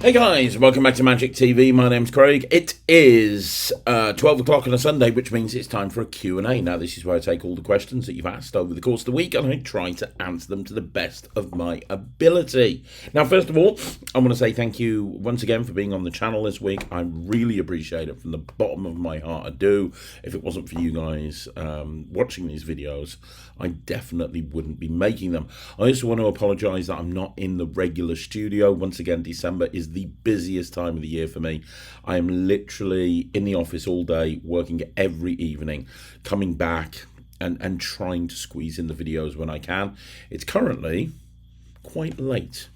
Hey guys, welcome back to Magic TV. My name's Craig. It is 12 o'clock on a Sunday, which means it's time for a Q&A. Now, this is where I take all the questions that you've asked over the course of the week and I try to answer them to the best of my ability. Now, first of all, I want to say thank you once again for being on the channel this week. I really appreciate it from the bottom of my heart. I do. If it wasn't for you guys watching these videos, I definitely wouldn't be making them. I also want to apologise that I'm not in the regular studio. Once again, December is the busiest time of the year for me. I am literally in the office all day, working every evening, coming back and trying to squeeze in the videos when I can. It's currently quite late.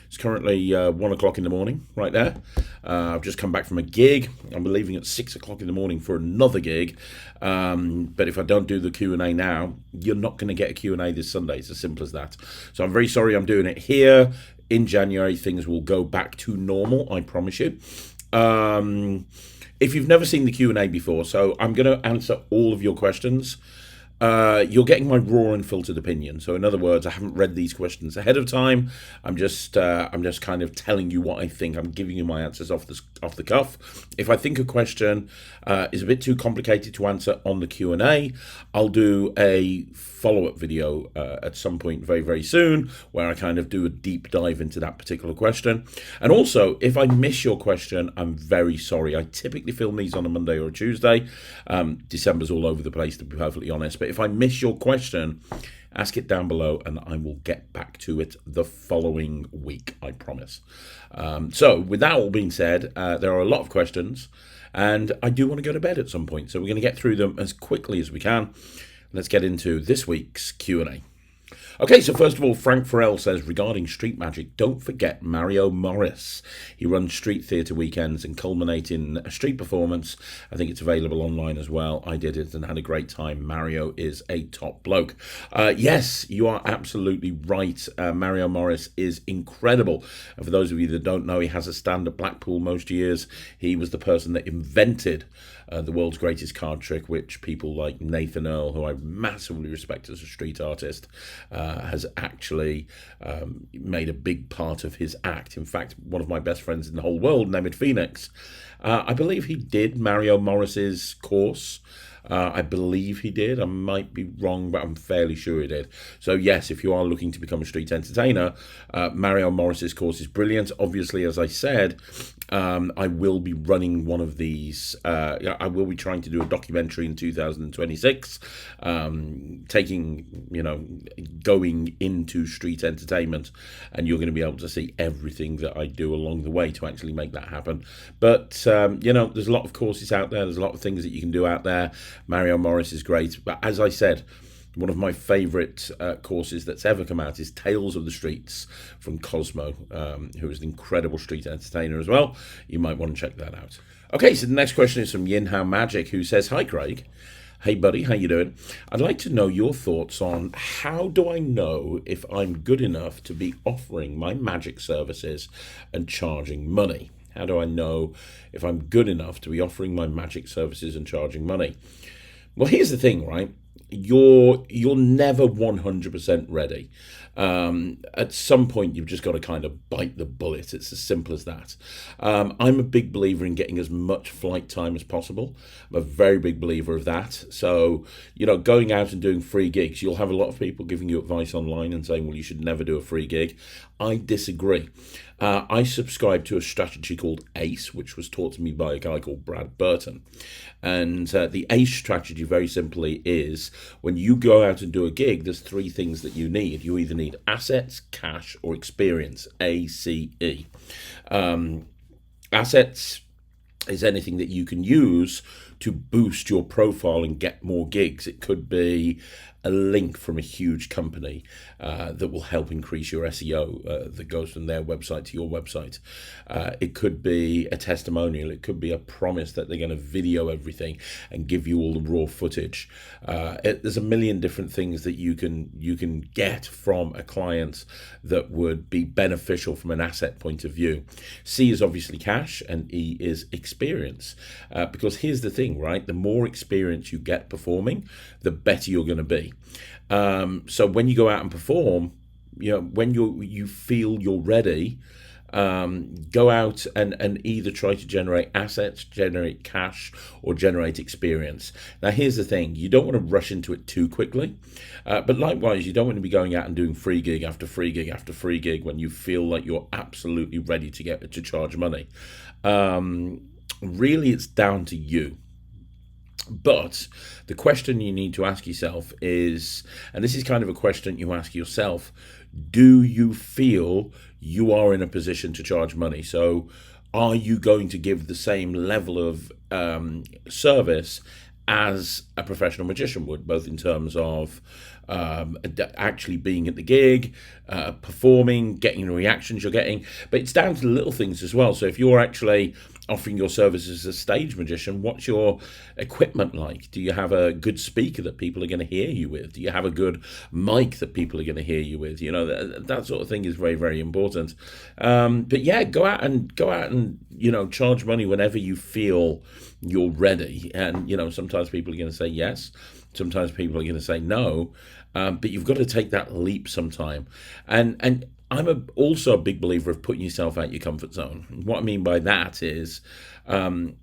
It's currently 1 o'clock in the morning, right there. I've just come back from a gig. I'm leaving at 6 o'clock in the morning for another gig. But if I don't do the Q&A now, you're not going to get a Q&A this Sunday. It's as simple as that. So I'm very sorry I'm doing it here. In January, things will go back to normal, I promise you. If you've never seen the Q&A before, so I'm going to answer all of your questions. You're getting my raw and filtered opinion. So in other words, I haven't read these questions ahead of time. I'm just kind of telling you what I think. I'm giving you my answers off the cuff. If I think a question is a bit too complicated to answer on the Q&A, I'll do a follow-up video at some point very, very soon where I kind of do a deep dive into that particular question. And also, if I miss your question, I'm very sorry. I typically film these on a Monday or a Tuesday. December's all over the place, to be perfectly honest. But if I miss your question, ask it down below and I will get back to it the following week, I promise. So with that all being said, there are a lot of questions and I do want to go to bed at some point. So we're going to get through them as quickly as we can. Let's get into this week's Q&A. Okay, so first of all, Frank Farrell says, regarding Street Magic, don't forget Mario Morris. He runs street theatre weekends and culminate in a street performance. I think it's available online as well. I did it and had a great time. Mario is a top bloke. Yes, you are absolutely right. Mario Morris is incredible. And for those of you that don't know, he has a stand at Blackpool most years. He was the person that invented the world's greatest card trick, which people like Nathan Earl, who I massively respect as a street artist, has actually made a big part of his act. In fact, one of my best friends in the whole world, named Phoenix, I believe he did Mario Morris's course. I believe he did. I might be wrong, but I'm fairly sure he did. So yes, if you are looking to become a street entertainer, Mario Morris's course is brilliant. Obviously, as I said, I will be running one of these. I will be trying to do a documentary in 2026, going into street entertainment, and you're going to be able to see everything that I do along the way to actually make that happen. But there's a lot of courses out there. There's a lot of things that you can do out there. Mario Morris is great, but as I said, one of my favourite courses that's ever come out is Tales of the Streets from Cosmo, who is an incredible street entertainer as well. You might want to check that out. Okay, so the next question is from Yinhao Magic, who says, hi Craig. Hey buddy, how you doing? I'd like to know your thoughts on how do I know if I'm good enough to be offering my magic services and charging money? How do I know if I'm good enough to be offering my magic services and charging money? Well, here's the thing, right? You're never 100% ready. At some point, you've just got to kind of bite the bullet. It's as simple as that. I'm a big believer in getting as much flight time as possible. I'm a very big believer of that. So, going out and doing free gigs, you'll have a lot of people giving you advice online and saying, well, you should never do a free gig. I disagree. I subscribe to a strategy called ACE, which was taught to me by a guy called Brad Burton. And the ACE strategy, very simply, is when you go out and do a gig, there's three things that you need. You either need assets, cash, or experience, ACE. Assets is anything that you can use to boost your profile and get more gigs. It could be a link from a huge company that will help increase your SEO that goes from their website to your website. It could be a testimonial. It could be a promise that they're going to video everything and give you all the raw footage. There's a million different things that you can get from a client that would be beneficial from an asset point of view. C is obviously cash and E is experience. Because here's the thing, right? The more experience you get performing, the better you're going to be. So when you go out and perform, when you feel you're ready, Go out and either try to generate assets, generate cash, or generate experience. Now, here's the thing: you don't want to rush into it too quickly, but likewise, you don't want to be going out and doing free gig after free gig after free gig when you feel like you're absolutely ready to get to charge money. Really, it's down to you. But the question you need to ask yourself is, and this is kind of a question you ask yourself, do you feel you are in a position to charge money? So are you going to give the same level of service as a professional magician would, both in terms of actually being at the gig, performing, getting the reactions you're getting, but it's down to the little things as well. So if you're actually offering your services as a stage magician, what's your equipment like? Do you have a good speaker that people are going to hear you with? Do you have a good mic that people are going to hear you with? You know, that sort of thing is very, very important. But yeah, go out and charge money whenever you feel you're ready. And sometimes people are going to say yes, sometimes people are going to say no, but you've got to take that leap sometime. And I'm also a big believer of putting yourself out your comfort zone. What I mean by that is, the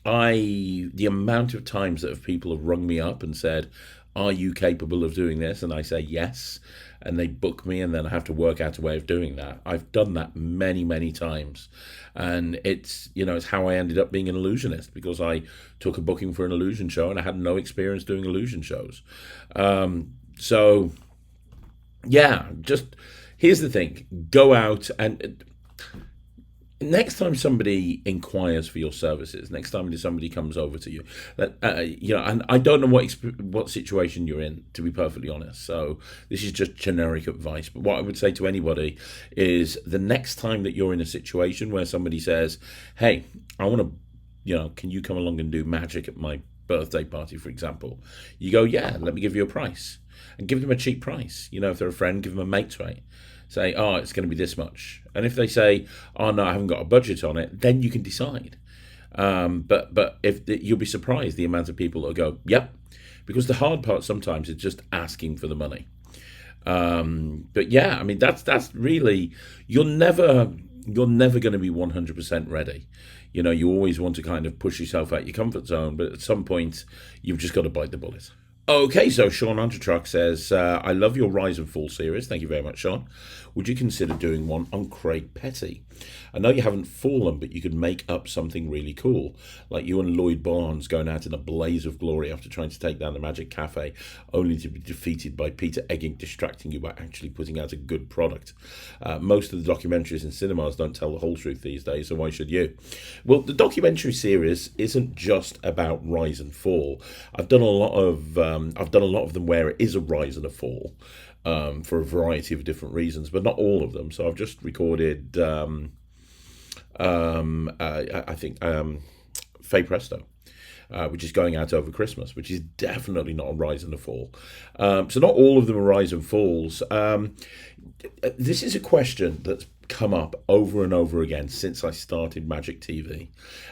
amount of times that people have rung me up and said, "Are you capable of doing this?" And I say yes, and they book me, and then I have to work out a way of doing that. I've done that many, many times, and it's how I ended up being an illusionist, because I took a booking for an illusion show and I had no experience doing illusion shows. So yeah, just. Here's the thing, go out and next time somebody inquires for your services, next time somebody comes over to you, and I don't know what situation you're in, to be perfectly honest. So this is just generic advice. But what I would say to anybody is, the next time that you're in a situation where somebody says, "Hey, I want to, can you come along and do magic at my birthday party," for example, you go, "Yeah, let me give you a price." And give them a cheap price. If they're a friend, give them a mate's rate. Say, "Oh, it's going to be this much." And if they say, "Oh no, I haven't got a budget on it," then you can decide. But if you'll be surprised the amount of people that go, "Yep," because the hard part sometimes is just asking for the money. But yeah, I mean that's really, you're never going to be 100% ready. You always want to kind of push yourself out your comfort zone, but at some point you've just got to bite the bullet. Okay, so Sean Undertruck says, "I love your Rise and Fall series." Thank you very much, Sean. "Would you consider doing one on Craig Petty? I know you haven't fallen, but you could make up something really cool, like you and Lloyd Barnes going out in a blaze of glory after trying to take down the Magic Cafe, only to be defeated by Peter Egging distracting you by actually putting out a good product. Most of the documentaries in cinemas don't tell the whole truth these days, so why should you?" Well, the documentary series isn't just about rise and fall. I've done a lot of them where it is a rise and a fall, for a variety of different reasons, but not all of them. So I've just recorded, I think, Fey Presto, which is going out over Christmas, which is definitely not a rise and a fall. So not all of them are rise and falls. This is a question that's come up over and over again since I started Magic TV,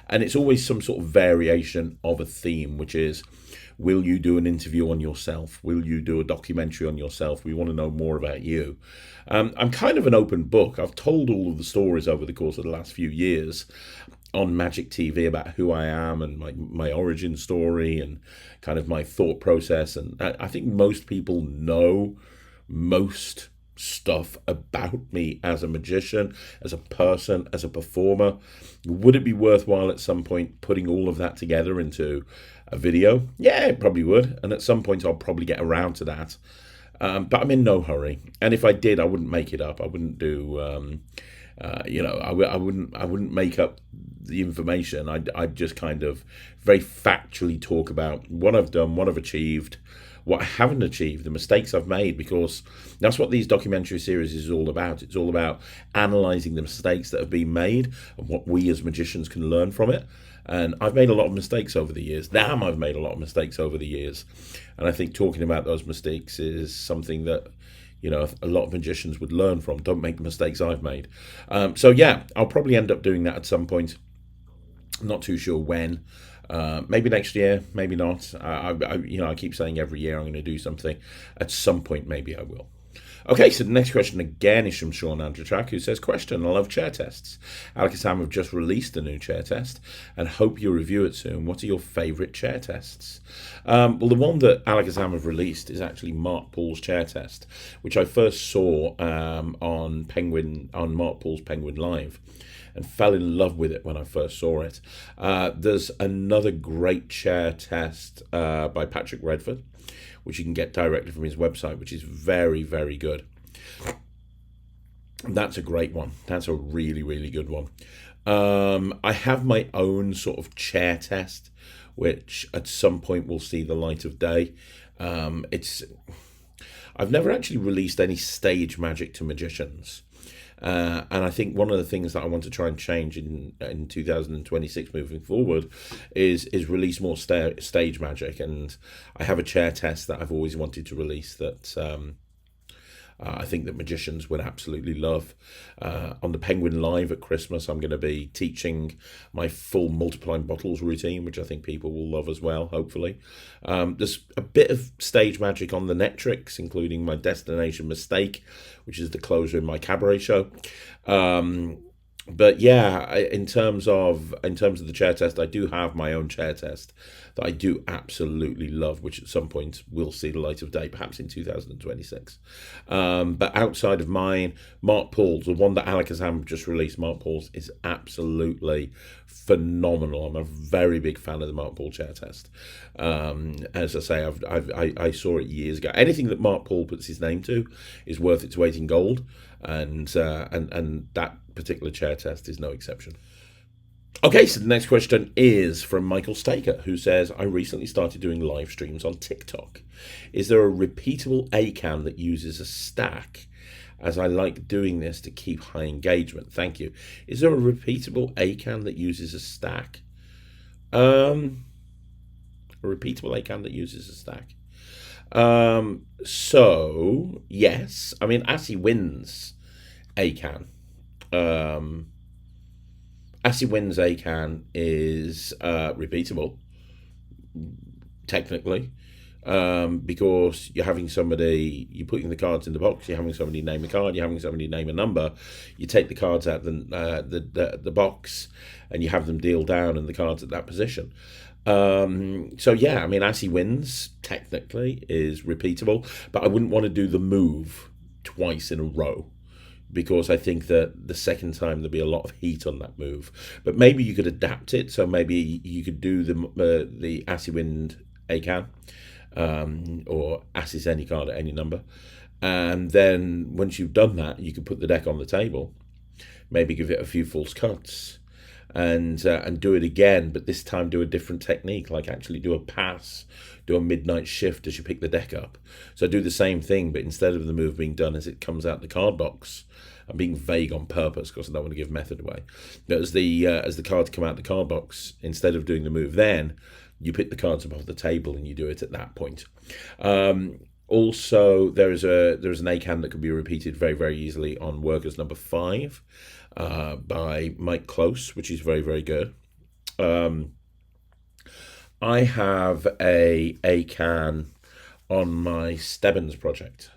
and it's always some sort of variation of a theme, which is, will you do an interview on yourself? Will you do a documentary on yourself? We want to know more about you. I'm kind of an open book. I've told all of the stories over the course of the last few years on Magic TV about who I am and my origin story and kind of my thought process. And I think most people know most stuff about me as a magician, as a person, as a performer. Would it be worthwhile at some point putting all of that together into a video? Yeah, it probably would. And at some point I'll probably get around to that. But I'm in no hurry. And if I did, I wouldn't make it up. I wouldn't do, I wouldn't make up the information. I'd just kind of very factually talk about what I've done, what I've achieved, what I haven't achieved, the mistakes I've made, because that's what these documentary series is all about. It's all about analysing the mistakes that have been made and what we as magicians can learn from it. And I've made a lot of mistakes over the years. Damn, I've made a lot of mistakes over the years. And I think talking about those mistakes is something that, a lot of magicians would learn from. Don't make the mistakes I've made. So yeah, I'll probably end up doing that at some point. I'm not too sure when. Maybe next year, maybe not. I keep saying every year I'm going to do something. At some point, maybe I will. Okay, so the next question again is from Sean Andrzejczak, who says, question, I love chair tests. Alakazam have just released a new chair test and hope you'll review it soon. What are your favourite chair tests? Well, the one that Alakazam have released is actually Mark Paul's chair test, which I first saw on Mark Paul's Penguin Live, and fell in love with it when I first saw it. There's another great chair test by Patrick Redford, which you can get directly from his website, which is very, very good. That's a great one. That's a really, really good one. I have my own sort of chair test, which at some point will see the light of day. I've never actually released any stage magic to magicians. And I think one of the things that I want to try and change in 2026 moving forward is release more stage magic. And I have a chair test that I've always wanted to release that I think that magicians would absolutely love. On the Penguin Live at Christmas, I'm going to be teaching my full multiplying bottles routine, which I think people will love as well, hopefully. There's a bit of stage magic on the Netrix, including my Destination Mistake, which is the closer in my cabaret show. But yeah, in terms of the chair test, I do have my own chair test that I do absolutely love, which at some point will see the light of day, perhaps in 2026. But outside of mine, Mark Paul's, the one that Alakazam just released, Mark Paul's is absolutely phenomenal. I'm a very big fan of the Mark Paul chair test. As I say, I saw it years ago. Anything that Mark Paul puts his name to is worth its weight in gold, and that particular chair test is no exception. Okay, so the next question is from Michael Staker, who says, I recently started doing live streams on TikTok. Is there a repeatable ACAAN that uses a stack, as I like doing this to keep high engagement? Thank you. Is there a repeatable ACAAN that uses a stack? A repeatable ACAAN that uses a stack. So, yes. I mean, Assy wins ACAAN. Assy wins ACAAN is repeatable, technically, because you're having somebody, you're putting the cards in the box, you're having somebody name a card, you're having somebody name a number, you take the cards out the box, and you have them deal down and the cards at that position. So yeah, I mean, Assy wins, technically, is repeatable, but I wouldn't want to do the move twice in a row, because I think that the second time there'll be a lot of heat on that move. But maybe you could adapt it, so maybe you could do the Assy win ACAAN, or Assy's any card at any number, and then once you've done that, you could put the deck on the table, maybe give it a few false cuts, and do it again, but this time do a different technique, like actually do a pass, do a midnight shift as you pick the deck up. So do the same thing, but instead of the move being done as it comes out the card box, I'm being vague on purpose because I don't want to give method away. But as the cards come out the card box, instead of doing the move then, you pick the cards up off the table and you do it at that point. Also, there's an ACAAN that can be repeated very, very easily on Workers number 5 by Mike Close, which is very, very good. I have a ACAAN on my Stebbins project,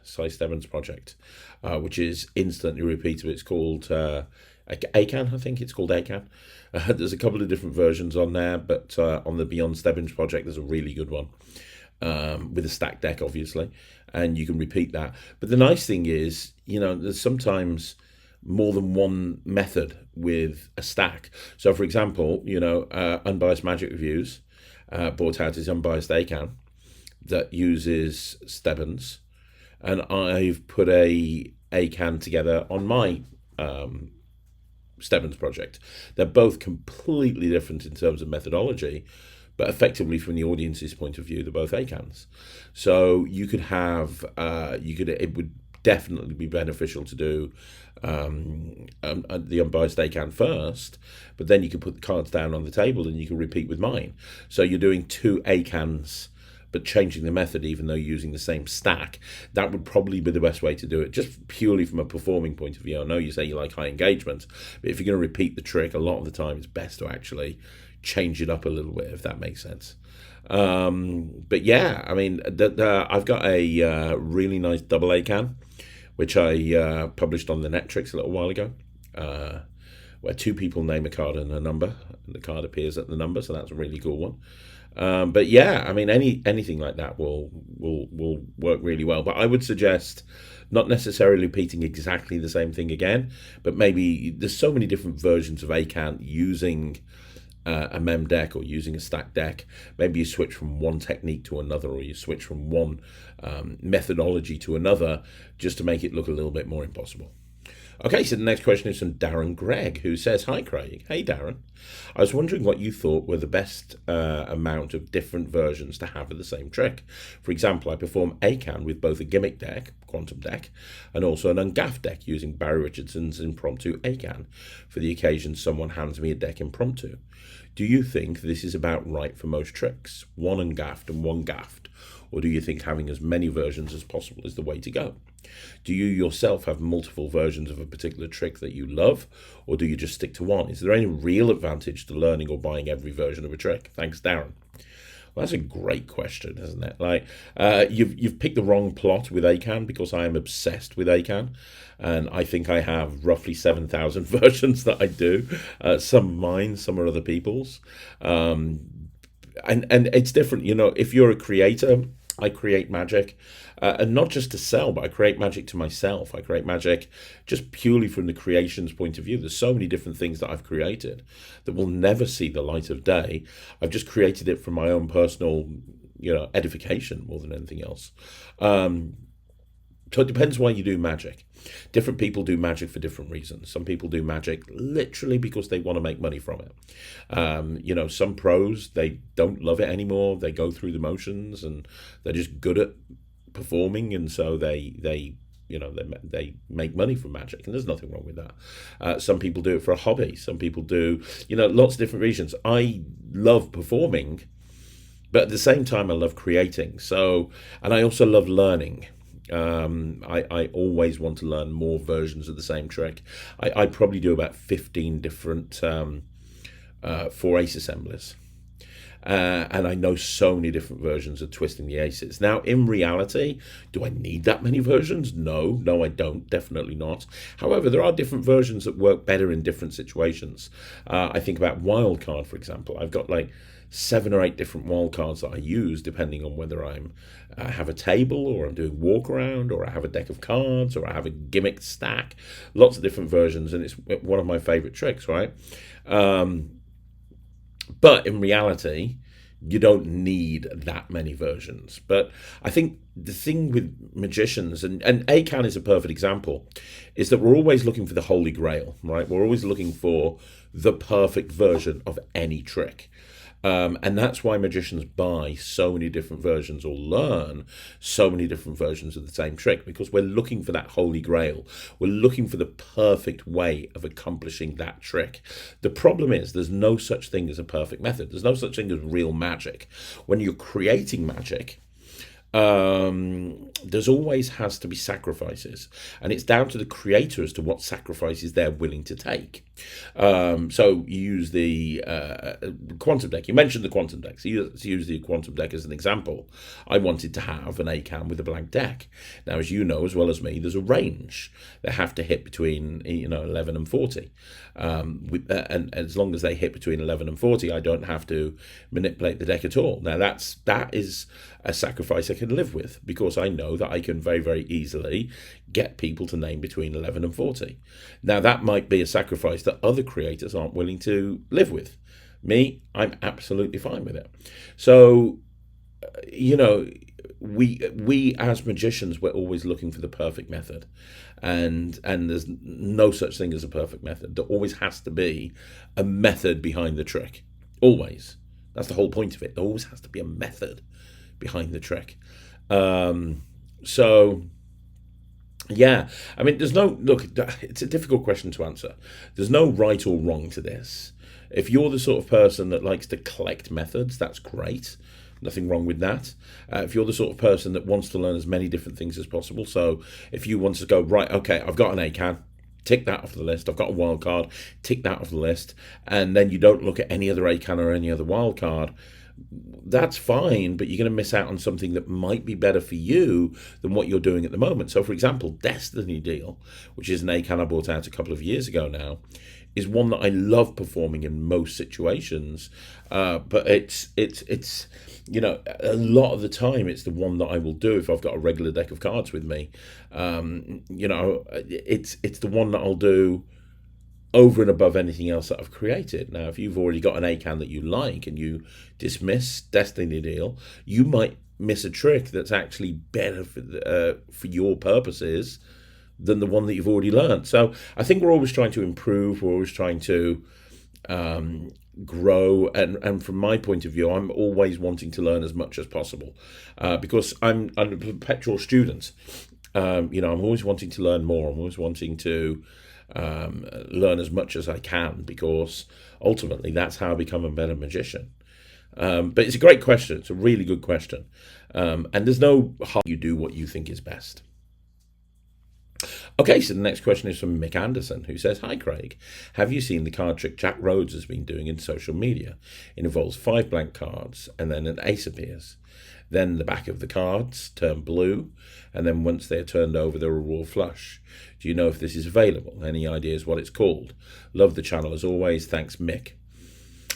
which is instantly repeatable. It's called ACAAN, I think it's called ACAAN. There's a couple of different versions on there, but on the Beyond Stebbins project, there's a really good one with a stacked deck, obviously, and you can repeat that. But the nice thing is, there's sometimes more than one method with a stack. So, for example, Unbiased Magic Reviews brought out his Unbiased ACAAN that uses Stebbins, and I've put a ACAAN together on my Stebbins project. They're both completely different in terms of methodology, but effectively from the audience's point of view, they're both ACAANs. So you could have, it would definitely be beneficial to do the Unbiased ACAAN first, but then you could put the cards down on the table and you can repeat with mine. So you're doing two ACAANs, but changing the method even though you're using the same stack. That would probably be the best way to do it, just purely from a performing point of view. I know you say you like high engagement, but if you're going to repeat the trick, a lot of the time it's best to actually change it up a little bit, if that makes sense. But yeah, I mean, I've got a really nice double ACAAN, which I published on the Netrix a little while ago, where two people name a card and a number, and the card appears at the number. So that's a really cool one. But yeah, I mean, anything like that will work really well. But I would suggest not necessarily repeating exactly the same thing again, but maybe there's so many different versions of ACAAN using a mem deck or using a stack deck. Maybe you switch from one technique to another, or you switch from one methodology to another, just to make it look a little bit more impossible. Okay, so the next question is from Darren Gregg, who says, "Hi Craig." Hey Darren. "I was wondering what you thought were the best amount of different versions to have of the same trick. For example, I perform ACAAN with both a gimmick deck, quantum deck, and also an ungaffed deck using Barry Richardson's impromptu ACAAN for the occasion someone hands me a deck impromptu. Do you think this is about right for most tricks? One ungaffed and one gaffed? Or do you think having as many versions as possible is the way to go? Do you yourself have multiple versions of a particular trick that you love, or do you just stick to one? Is there any real advantage to learning or buying every version of a trick? Thanks, Darren." Well, that's a great question, isn't it? Like, you've picked the wrong plot with ACAAN, because I am obsessed with ACAAN, and I think I have roughly 7,000 versions that I do. Some mine, some are other people's, and it's different. You know, if you're a creator, I create magic, and not just to sell, but I create magic to myself. I create magic just purely from the creation's point of view. There's so many different things that I've created that will never see the light of day. I've just created it for my own personal, edification more than anything else. So it depends why you do magic. Different people do magic for different reasons. Some people do magic literally because they want to make money from it. Some pros, they don't love it anymore. They go through the motions and they're just good at performing, and so they make money from magic, and there's nothing wrong with that. Some people do it for a hobby. Some people do, lots of different reasons. I love performing, but at the same time I love creating. And I also love learning. I always want to learn more versions of the same trick. I probably do about 15 different 4-ace assemblies. And I know so many different versions of twisting the aces. Now, in reality, do I need that many versions? No, I don't. Definitely not. However, there are different versions that work better in different situations. I think about wildcard, for example. I've got like 7 or 8 different wildcards that I use depending on whether I have a table, or I'm doing walk around, or I have a deck of cards, or I have a gimmick stack. Lots of different versions, and it's one of my favorite tricks, right? But in reality, you don't need that many versions. But I think the thing with magicians, and ACAAN is a perfect example, is that we're always looking for the holy grail, right? We're always looking for the perfect version of any trick. And that's why magicians buy so many different versions, or learn so many different versions of the same trick, because we're looking for that holy grail. We're looking for the perfect way of accomplishing that trick. The problem is there's no such thing as a perfect method. There's no such thing as real magic. When you're creating magic, there's always has to be sacrifices, and it's down to the creator as to what sacrifices they're willing to take. So you use the quantum deck. You mentioned the quantum deck, so you use the quantum deck as an example. I wanted to have an ACAAN with a blank deck. Now, as you know as well as me, there's a range. They have to hit between 11 and 40, and as long as they hit between 11 and 40, I don't have to manipulate the deck at all. Now that is a sacrifice I can live with, because I know that I can very, very easily get people to name between 11 and 40. Now, that might be a sacrifice that other creators aren't willing to live with. Me, I'm absolutely fine with it. So, we as magicians, we're always looking for the perfect method, and there's no such thing as a perfect method. There always has to be a method behind the trick. Always. That's the whole point of it. There always has to be a method behind the trick. So yeah, I mean, it's a difficult question to answer. There's no right or wrong to this. If you're the sort of person that likes to collect methods, that's great. Nothing wrong with that. If you're the sort of person that wants to learn as many different things as possible, so if you want to go, right, okay, I've got an ACAAN, tick that off the list. I've got a wild card, tick that off the list, and then you don't look at any other ACAAN or any other wild card, that's fine, but you're going to miss out on something that might be better for you than what you're doing at the moment. So, for example, Destiny Deal, which is an ACAAN I bought out a couple of years ago now, is one that I love performing in most situations. But it's a lot of the time it's the one that I will do if I've got a regular deck of cards with me. It's the one that I'll do over and above anything else that I've created. Now, if you've already got an ACAAN that you like and you dismiss Destiny Deal, you might miss a trick that's actually better for your purposes than the one that you've already learned. So I think we're always trying to improve. We're always trying to grow. And from my point of view, I'm always wanting to learn as much as possible because I'm a perpetual student. I'm always wanting to learn more. I'm always wanting to learn as much as I can, because ultimately that's how I become a better magician. But it's a great question. It's a really good question. And there's no how you do what you think is best. Okay, so the next question is from Mick Anderson, who says, "Hi Craig, have you seen the card trick Jack Rhodes has been doing in social media? It involves 5 blank cards and then an ace appears. Then the back of the cards turn blue, and then once they're turned over, they're a raw flush. Do you know if this is available? Any ideas what it's called? Love the channel as always. Thanks, Mick."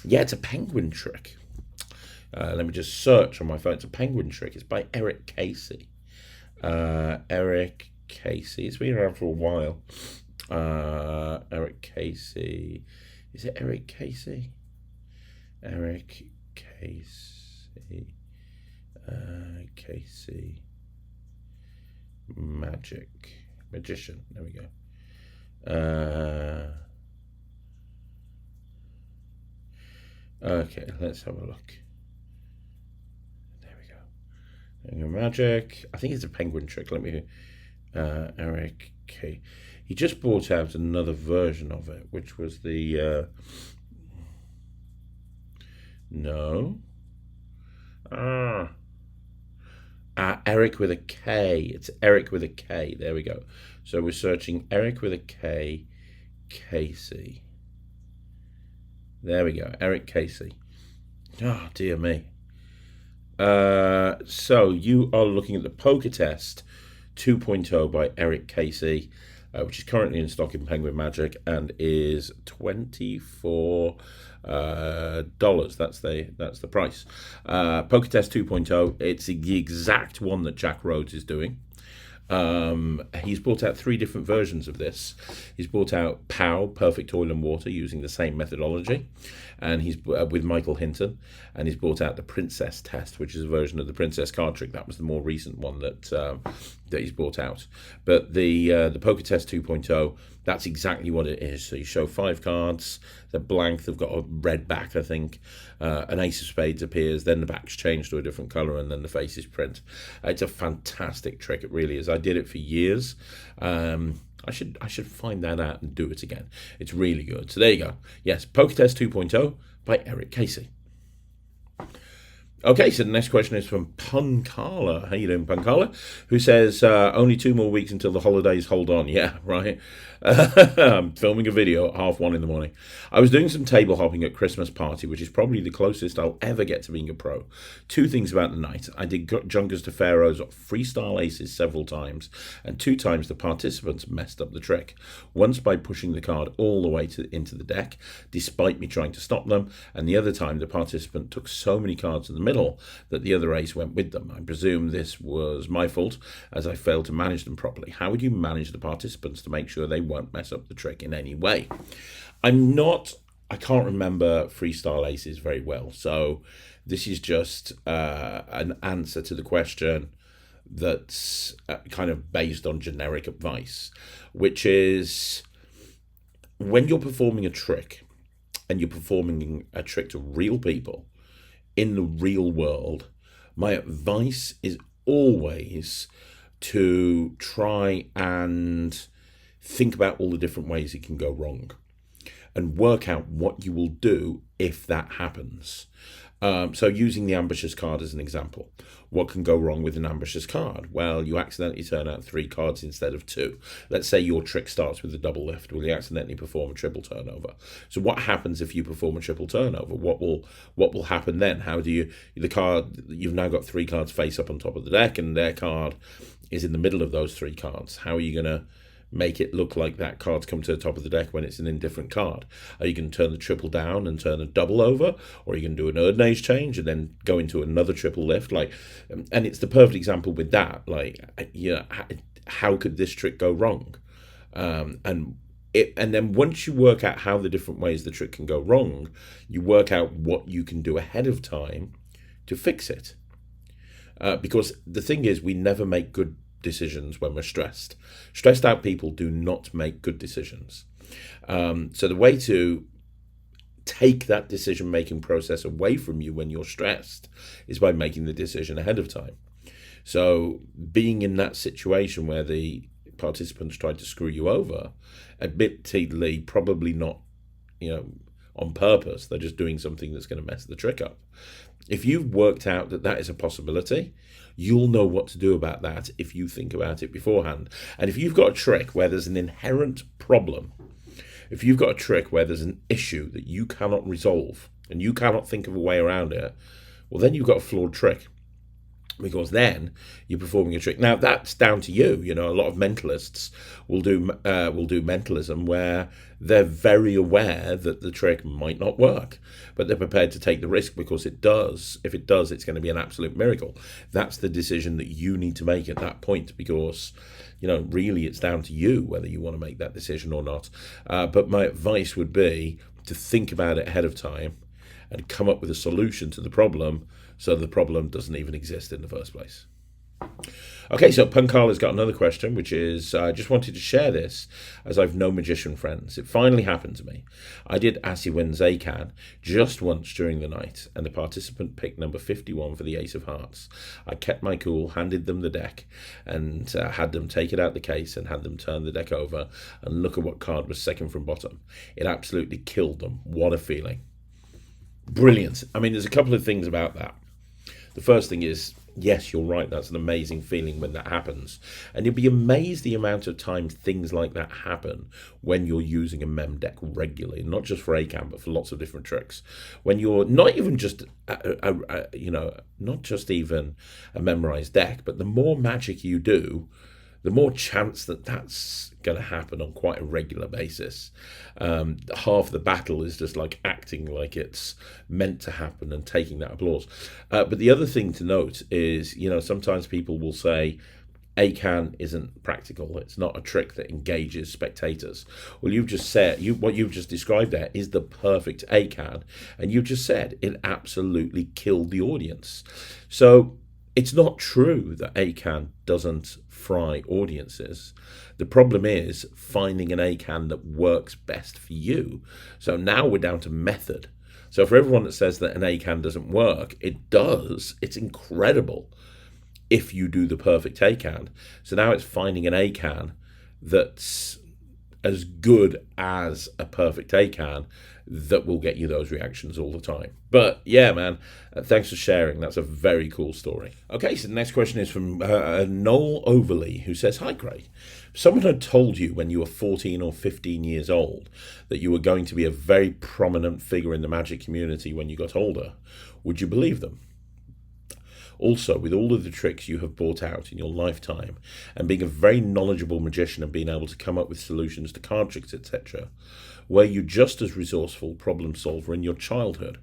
Yeah, it's a penguin trick. Let me just search on my phone. It's a penguin trick. It's by Eric Casey. Eric Casey. It's been around for a while. Eric Casey. Is it Eric Casey? Eric Casey. Casey. Magician. There we go. Okay, let's have a look. There we go. Magic. I think it's a penguin trick. Let me. Eric K. He just brought out another version of it, which was the. No. Eric with a K. It's Eric with a K. There we go. So we're searching Eric with a K, Casey. There we go. Eric Casey. Oh, dear me. So you are looking at the Poker Test 2.0 by Eric Casey, which is currently in stock in Penguin Magic and is $24. That's the price. Poker Test 2.0. It's the exact one that Jack Rhodes is doing. He's brought out 3 different versions of this. He's brought out POW, Perfect Oil and Water, using the same methodology, and he's with Michael Hinton, and he's brought out the Princess Test, which is a version of the Princess card trick. That was the more recent one that he's brought out. But the Poker Test 2.0, that's exactly what it is. So you show 5 cards, they're blank, they've got a red back, I think. An ace of spades appears, then the back's changed to a different colour, and then the face is print. It's a fantastic trick, it really is. I did it for years. I should find that out and do it again. It's really good. So there you go. Yes, Poker Test 2.0 by Eric Casey. Okay, so the next question is from Punkala. How you doing, Punkala? Who says, only 2 more weeks until the holidays, hold on. Yeah, right. I'm filming a video at 1:30 in the morning. I was doing some table hopping at Christmas party, which is probably the closest I'll ever get to being a pro. 2 things about the night. I did junkers to pharaohs, freestyle aces several times, and 2 times the participants messed up the trick. Once by pushing the card all the way into the deck, despite me trying to stop them, and the other time the participant took so many cards in the middle that the other ace went with them. I presume this was my fault, as I failed to manage them properly. How would you manage the participants to make sure they won't mess up the trick in any way? I can't remember freestyle aces very well, so this is just an answer to the question that's kind of based on generic advice, which is when you're performing a trick, and you're performing a trick to real people in the real world, my advice is always to try and think about all the different ways it can go wrong. and work out what you will do if that happens. So using the ambitious card as an example, what can go wrong with an ambitious card? Well, you accidentally turn out 3 cards instead of 2. Let's say your trick starts with a double lift. Well, you accidentally perform a triple turnover. So what happens if you perform a triple turnover? What will happen then? How do you, the card, you've now got 3 cards face up on top of the deck, and their card is in the middle of those 3 cards. How are you going to make it look like that card's come to the top of the deck when it's an indifferent card? Are you going to turn the triple down and turn a double over, or are you going to do an Erdnase change and then go into another triple lift? And it's the perfect example with that. How could this trick go wrong? And then once you work out how the different ways the trick can go wrong, you work out what you can do ahead of time to fix it. Because the thing is, we never make good decisions when we're stressed. Stressed out people do not make good decisions. So the way to take that decision making process away from you when you're stressed is by making the decision ahead of time. So being in that situation where the participants tried to screw you over, admittedly probably not on purpose, they're just doing something that's going to mess the trick up. If you've worked out that that is a possibility, you'll know what to do about that if you think about it beforehand. And if you've got a trick where there's an inherent problem, if you've got a trick where there's an issue that you cannot resolve and you cannot think of a way around it, well, then you've got a flawed trick, because then you're performing a trick. Now that's down to you. A lot of mentalists will do mentalism where they're very aware that the trick might not work, but they're prepared to take the risk because it does. If it does, it's going to be an absolute miracle. That's the decision that you need to make at that point, because really it's down to you whether you want to make that decision or not. But my advice would be to think about it ahead of time and come up with a solution to the problem, so the problem doesn't even exist in the first place. Okay, so Punkala's got another question, which is, I just wanted to share this as I've no magician friends. It finally happened to me. I did ACAAN's ACAAN just once during the night, and the participant picked number 51 for the Ace of Hearts. I kept my cool, handed them the deck, and had them take it out the case and had them turn the deck over and look at what card was second from bottom. It absolutely killed them. What a feeling. Brilliant. I mean, there's a couple of things about that. The first thing is, yes, you're right, that's an amazing feeling when that happens. And you'll be amazed the amount of time things like that happen when you're using a mem deck regularly, not just for ACAAN, but for lots of different tricks. When you're not even just, not just even a memorized deck, but the more magic you do, the more chance that that's going to happen on quite a regular basis. Half the battle is just like acting like it's meant to happen and taking that applause. But the other thing to note is, sometimes people will say ACAAN isn't practical. It's not a trick that engages spectators. Well, you've just said, what you've just described there is the perfect ACAAN. And you just said it absolutely killed the audience. So it's not true that ACAAN doesn't fry audiences. The problem is finding an ACAAN that works best for you. So now we're down to method. So for everyone that says that an ACAAN doesn't work, it does. It's incredible if you do the perfect ACAAN. So now it's finding an ACAAN that's as good as a perfect ACAAN that will get you those reactions all the time. But yeah, man, thanks for sharing. That's a very cool story. Okay, so the next question is from Noel Overley, who says, "Hi, Craig. If someone had told you when you were 14 or 15 years old that you were going to be a very prominent figure in the magic community when you got older, would you believe them? Also, with all of the tricks you have brought out in your lifetime, and being a very knowledgeable magician and being able to come up with solutions to card tricks, etc., were you just as resourceful problem solver in your childhood?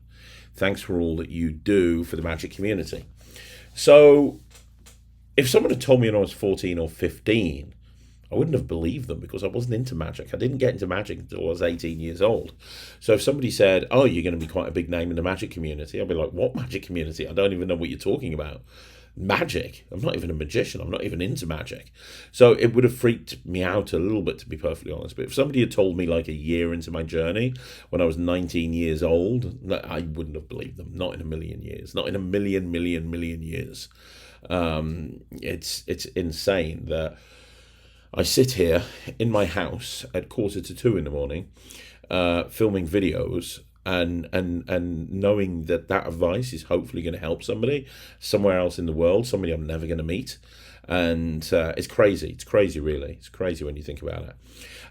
Thanks for all that you do for the magic community." So, if someone had told me when I was 14 or 15, I wouldn't have believed them, because I wasn't into magic. I didn't get into magic until I was 18 years old. So if somebody said, "Oh, you're going to be quite a big name in the magic community," I'd be like, "What magic community? I don't even know what you're talking about. Magic? I'm not even a magician. I'm not even into magic." So it would have freaked me out a little bit, to be perfectly honest. But if somebody had told me like a year into my journey, when I was 19 years old, I wouldn't have believed them. Not in a million years. Not in a million years. It's insane that I sit here in my house at 1:45 in the morning, filming videos and knowing that advice is hopefully going to help somebody somewhere else in the world, somebody I'm never going to meet. And it's crazy. It's crazy, really. It's crazy when you think about it.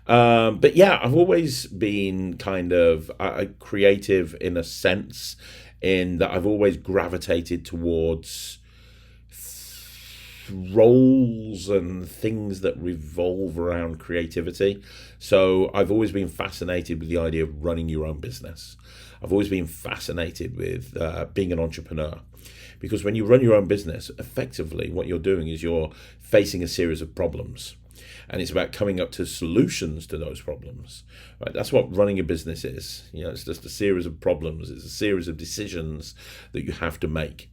But yeah, I've always been kind of creative in a sense, in that I've always gravitated towards roles and things that revolve around creativity. So I've always been fascinated with the idea of running your own business. I've always been fascinated with being an entrepreneur, because when you run your own business, effectively what you're doing is you're facing a series of problems, and it's about coming up to solutions to those problems. Right? That's what running a business is. It's just a series of problems. It's a series of decisions that you have to make.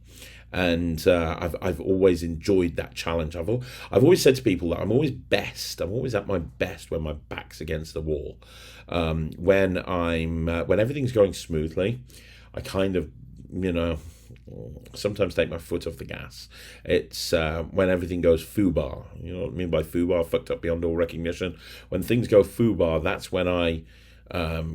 And I've always enjoyed that challenge. I've always said to people that I'm always best. I'm always at my best when my back's against the wall. When everything's going smoothly, I kind of, sometimes take my foot off the gas. It's when everything goes foobar. You know what I mean by foobar? Fucked up beyond all recognition. When things go foobar, that's when I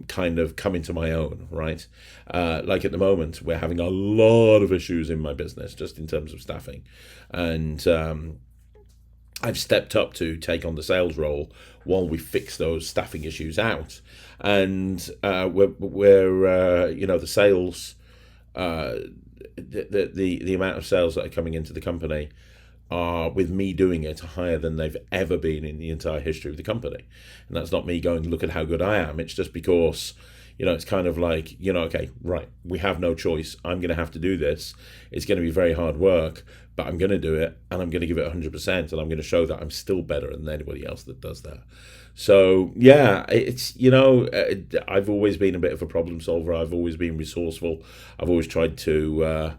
kind of come into my own, right? Like at the moment, we're having a lot of issues in my business, just in terms of staffing. And I've stepped up to take on the sales role while we fix those staffing issues out. And we're the sales, the amount of sales that are coming into the company are, with me doing it, higher than they've ever been in the entire history of the company. And that's not me going, look at how good I am. It's just because, it's kind of like, okay, right, we have no choice. I'm going to have to do this. It's going to be very hard work, but I'm going to do it, and I'm going to give it 100%, and I'm going to show that I'm still better than anybody else that does that. So, yeah, it's, I've always been a bit of a problem solver. I've always been resourceful. I've always tried to,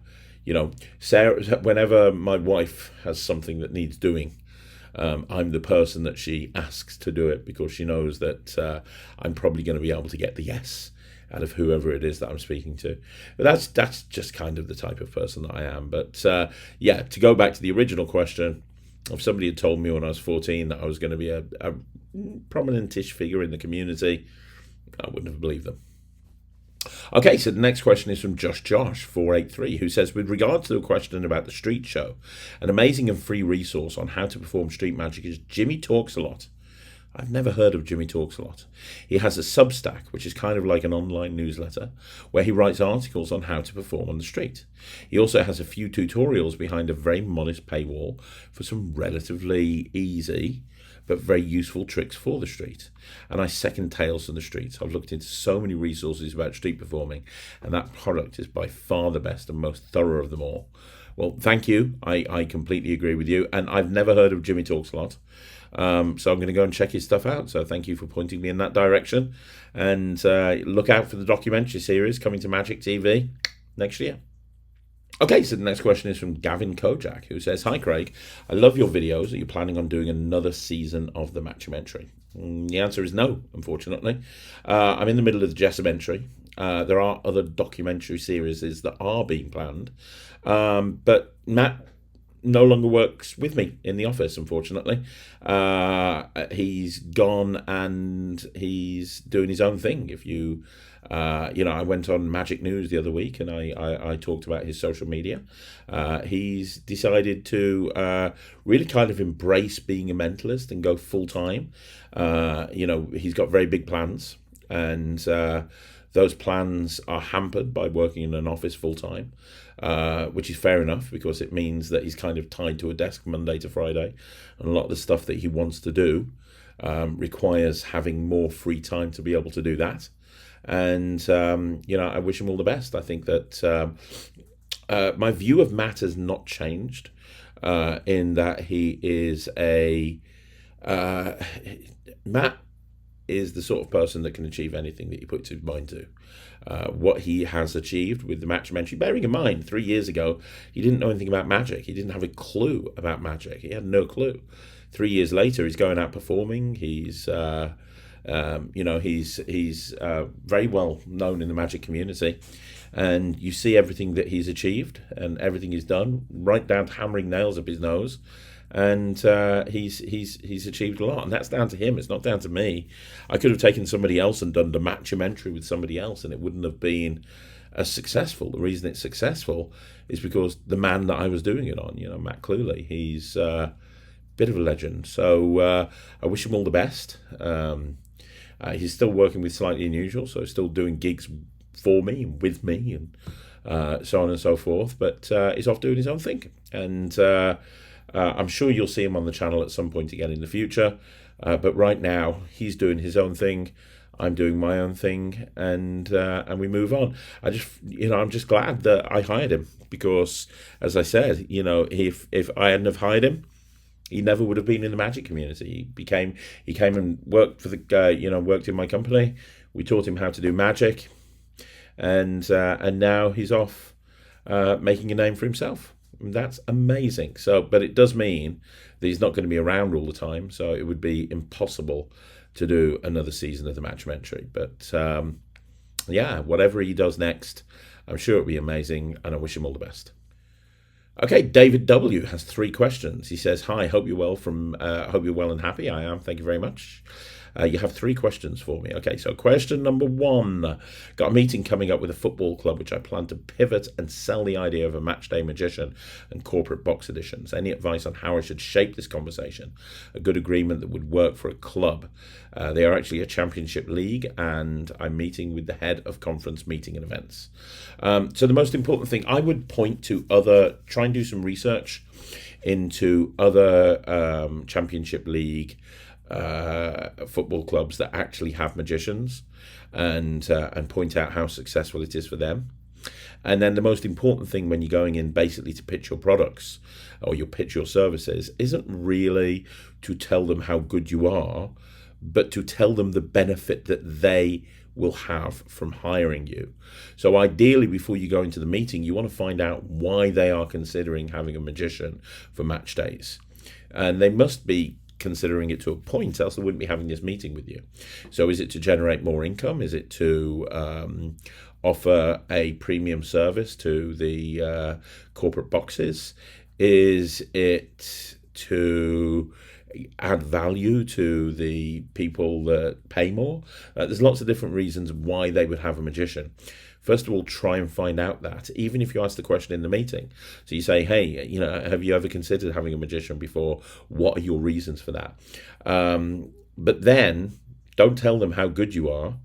Sarah, whenever my wife has something that needs doing, I'm the person that she asks to do it, because she knows that I'm probably going to be able to get the yes out of whoever it is that I'm speaking to. But that's just kind of the type of person that I am. But to go back to the original question, if somebody had told me when I was 14 that I was going to be a prominent-ish figure in the community, I wouldn't have believed them. Okay, so the next question is from Josh483, who says, with regard to the question about the street show, an amazing and free resource on how to perform street magic is Jimmy Talksalot. I've never heard of Jimmy Talksalot. He has a Substack, which is kind of like an online newsletter, where he writes articles on how to perform on the street. He also has a few tutorials behind a very modest paywall for some relatively easy but very useful tricks for the street. And I second Tales from the Streets. I've looked into so many resources about street performing, and that product is by far the best and most thorough of them all. Well, thank you. I completely agree with you. And I've never heard of Jimmy Talksalot. So I'm going to go and check his stuff out. So thank you for pointing me in that direction. And look out for the documentary series coming to Magic TV next year. Okay, so the next question is from Gavin Kojak, who says, hi, Craig. I love your videos. Are you planning on doing another season of the Matt-umentary? The answer is no, unfortunately. I'm in the middle of the Jessumentary. There are other documentary series that are being planned. But Matt no longer works with me in the office, unfortunately. He's gone and he's doing his own thing. If you... I went on Magic News the other week and I talked about his social media. He's decided to really kind of embrace being a mentalist and go full time. He's got very big plans, and those plans are hampered by working in an office full time, which is fair enough, because it means that he's kind of tied to a desk Monday to Friday, and a lot of the stuff that he wants to do requires having more free time to be able to do that. And, I wish him all the best. I think that my view of Matt has not changed, in that he is Matt is the sort of person that can achieve anything that he puts his mind to. What he has achieved with the Matt-umentary, bearing in mind, 3 years ago, he didn't know anything about magic. He didn't have a clue about magic. He had no clue. 3 years later, he's going out performing. He's... he's very well known in the magic community, and you see everything that he's achieved and everything he's done, right down to hammering nails up his nose. and he's achieved a lot, and that's down to him. It's not down to me. I could have taken somebody else and done the Matt-umentary with somebody else, and it wouldn't have been as successful. The reason it's successful is because the man that I was doing it on, Matt Cluley, he's a bit of a legend. So I wish him all the best. He's still working with Slightly Unusual, so still doing gigs for me and with me, and so on and so forth. But he's off doing his own thing, and I'm sure you'll see him on the channel at some point again in the future. But right now, he's doing his own thing. I'm doing my own thing, and we move on. I'm just glad that I hired him, because, as I said, if I hadn't have hired him, he never would have been in the Magic community. He came and worked for worked in my company. We taught him how to do Magic, and now he's off making a name for himself. And that's amazing. So, but it does mean that he's not going to be around all the time. So it would be impossible to do another season of the Matt-umentary. But whatever he does next, I'm sure it'll be amazing, and I wish him all the best. Okay, David W has 3 questions. He says, "Hi, hope you're well hope you're well and happy." I am. Thank you very much. You have 3 questions for me. Okay, so question number 1. Got a meeting coming up with a football club, which I plan to pivot and sell the idea of a matchday magician and corporate box editions. Any advice on how I should shape this conversation? A good agreement that would work for a club. They are actually a championship league, and I'm meeting with the head of conference meeting and events. So the most important thing, I would point to try and do some research into other championship league football clubs that actually have magicians, and point out how successful it is for them. And then the most important thing when you're going in basically to pitch your products or you pitch your services isn't really to tell them how good you are, but to tell them the benefit that they will have from hiring you. So ideally, before you go into the meeting, you want to find out why they are considering having a magician for match days. And they must be considering it to a point, else they wouldn't be having this meeting with you. So is it to generate more income? Is it to offer a premium service to the corporate boxes? Is it to add value to the people that pay more? There's lots of different reasons why they would have a magician. First of all, try and find out that, even if you ask the question in the meeting. So you say, hey, have you ever considered having a magician before? What are your reasons for that? But then don't tell them how good you are.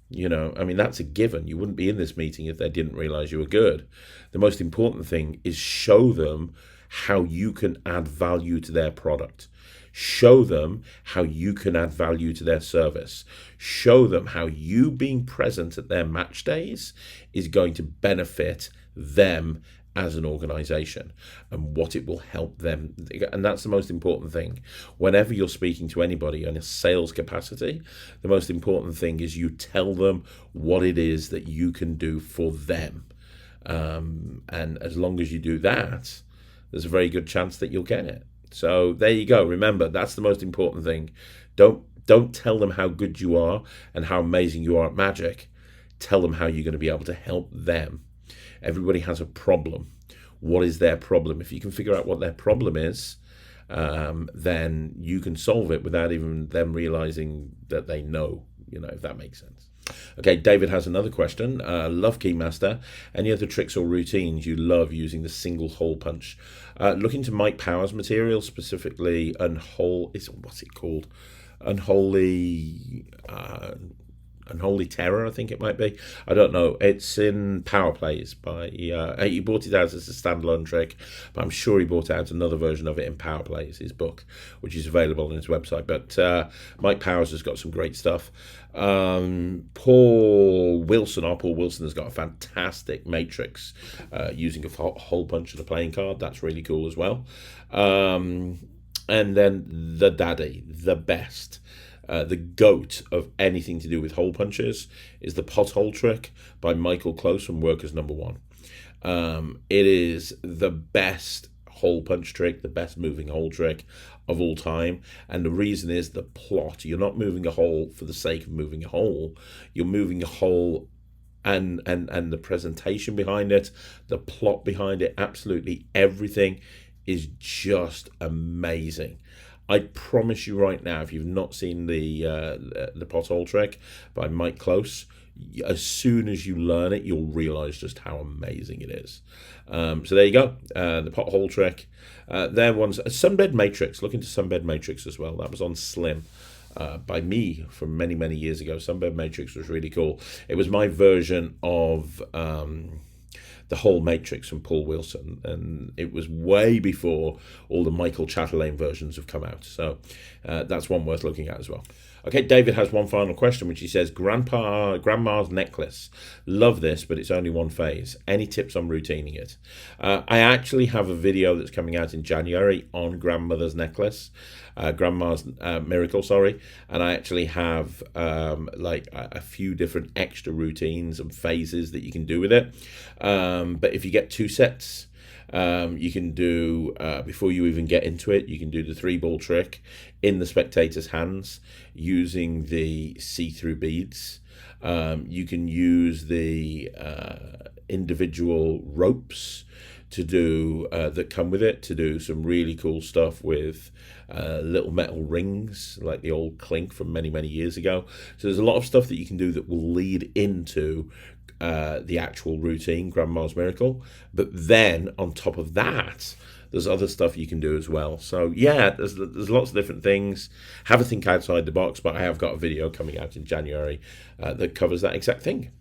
That's a given. You wouldn't be in this meeting if they didn't realize you were good. The most important thing is show them how you can add value to their product. Show them how you can add value to their service. Show them how you being present at their match days is going to benefit them as an organization and what it will help them. And that's the most important thing. Whenever you're speaking to anybody in a sales capacity, the most important thing is you tell them what it is that you can do for them. And as long as you do that, there's a very good chance that you'll get it. So there you go. Remember, that's the most important thing. Don't tell them how good you are and how amazing you are at magic. Tell them how you're going to be able to help them. Everybody has a problem. What is their problem? If you can figure out what their problem is, then you can solve it without even them realizing that they know, if that makes sense. Okay, David has another question. Love Keymaster. Any other tricks or routines you love using the single hole punch? Look into Mike Powers material, specifically what's it called? Unholy Terror, I think it might be. I don't know. It's in Power Plays by he bought it out as a standalone trick, but I'm sure he bought out another version of it in Power Plays, his book, which is available on his website. But Mike Powers has got some great stuff. Paul Wilson has got a fantastic matrix using a hole punch and a playing card. That's really cool as well. And then the daddy, the best. The goat of anything to do with hole punches is the pothole trick by Michael Close from Workers Number 1. It is the best hole punch trick, the best moving hole trick of all time. And the reason is the plot. You're not moving a hole for the sake of moving a hole. You're moving a hole and the presentation behind it, the plot behind it, absolutely everything is just amazing. I promise you right now, if you've not seen the pothole trick by Mike Close, as soon as you learn it, you'll realize just how amazing it is. So there you go, the pothole trick. There one's a Sunbed Matrix. Look into Sunbed Matrix as well. That was on Slim. By me from many, many years ago. Sunbed Matrix was really cool. It was my version of the whole Matrix from Paul Wilson, and it was way before all the Michael Chatelain versions have come out. So that's one worth looking at as well. Okay, David has one final question, which he says, Grandma's necklace. Love this, but it's only one phase. Any tips on routining it? I actually have a video that's coming out in January on Grandmother's necklace. Grandma's miracle, sorry, and I actually have like a few different extra routines and phases that you can do with it. But if you get 2 sets, you can do, before you even get into it, you can do the 3-ball trick in the spectator's hands using the see-through beads. You can use the individual ropes to do that come with it, to do some really cool stuff with little metal rings like the old clink from many, many years ago. So there's a lot of stuff that you can do that will lead into the actual routine, Grandma's Miracle. But then on top of that, there's other stuff you can do as well. So yeah, there's lots of different things. Have a think outside the box, but I have got a video coming out in January that covers that exact thing.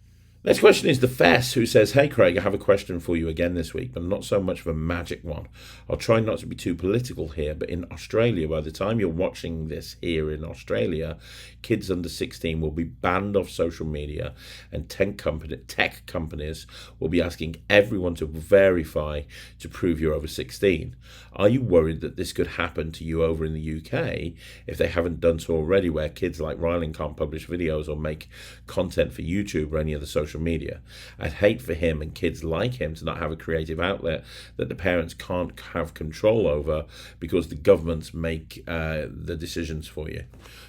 Next question is the Fess, who says, hey Craig, I have a question for you again this week, but not so much of a magic one. I'll try not to be too political here, but in Australia, by the time you're watching this here in Australia, kids under 16 will be banned off social media, and tech companies will be asking everyone to verify to prove you're over 16. Are you worried that this could happen to you over in the UK if they haven't done so already, where kids like Rylan can't publish videos or make content for YouTube or any other social media? I'd hate for him and kids like him to not have a creative outlet that the parents can't have control over because the governments make the decisions for you.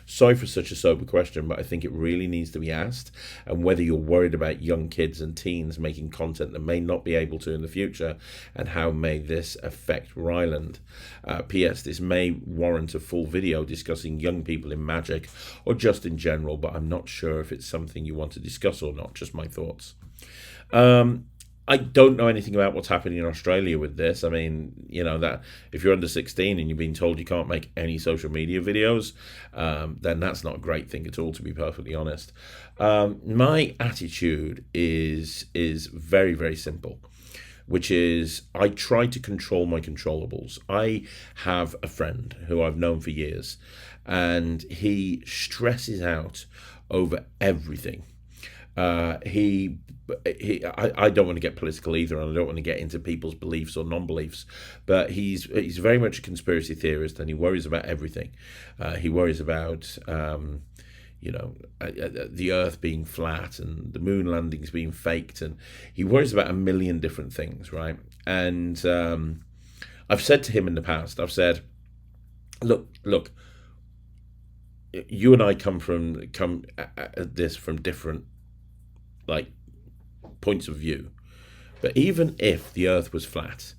Sorry for such a sober question, but I think it really needs to be asked, and whether you're worried about young kids and teens making content that may not be able to in the future, and how may this affect Ryland. P.S. This may warrant a full video discussing young people in Magic, or just in general, but I'm not sure if it's something you want to discuss or not. Just my thoughts. I don't know anything about what's happening in Australia with this. I mean, you know, that if you're under 16 and you're being told you can't make any social media videos, then that's not a great thing at all, to be perfectly honest. My attitude is very, very simple, which is I try to control my controllables. I have a friend who I've known for years, and he stresses out over everything. I don't want to get political either, and I don't want to get into people's beliefs or non-beliefs, but he's very much a conspiracy theorist, and he worries about everything. He worries about the Earth being flat and the moon landings being faked, and he worries about a million different things, right? And I've said to him in the past, I've said, look, you and I come at this from different points of view, but even if the Earth was flat,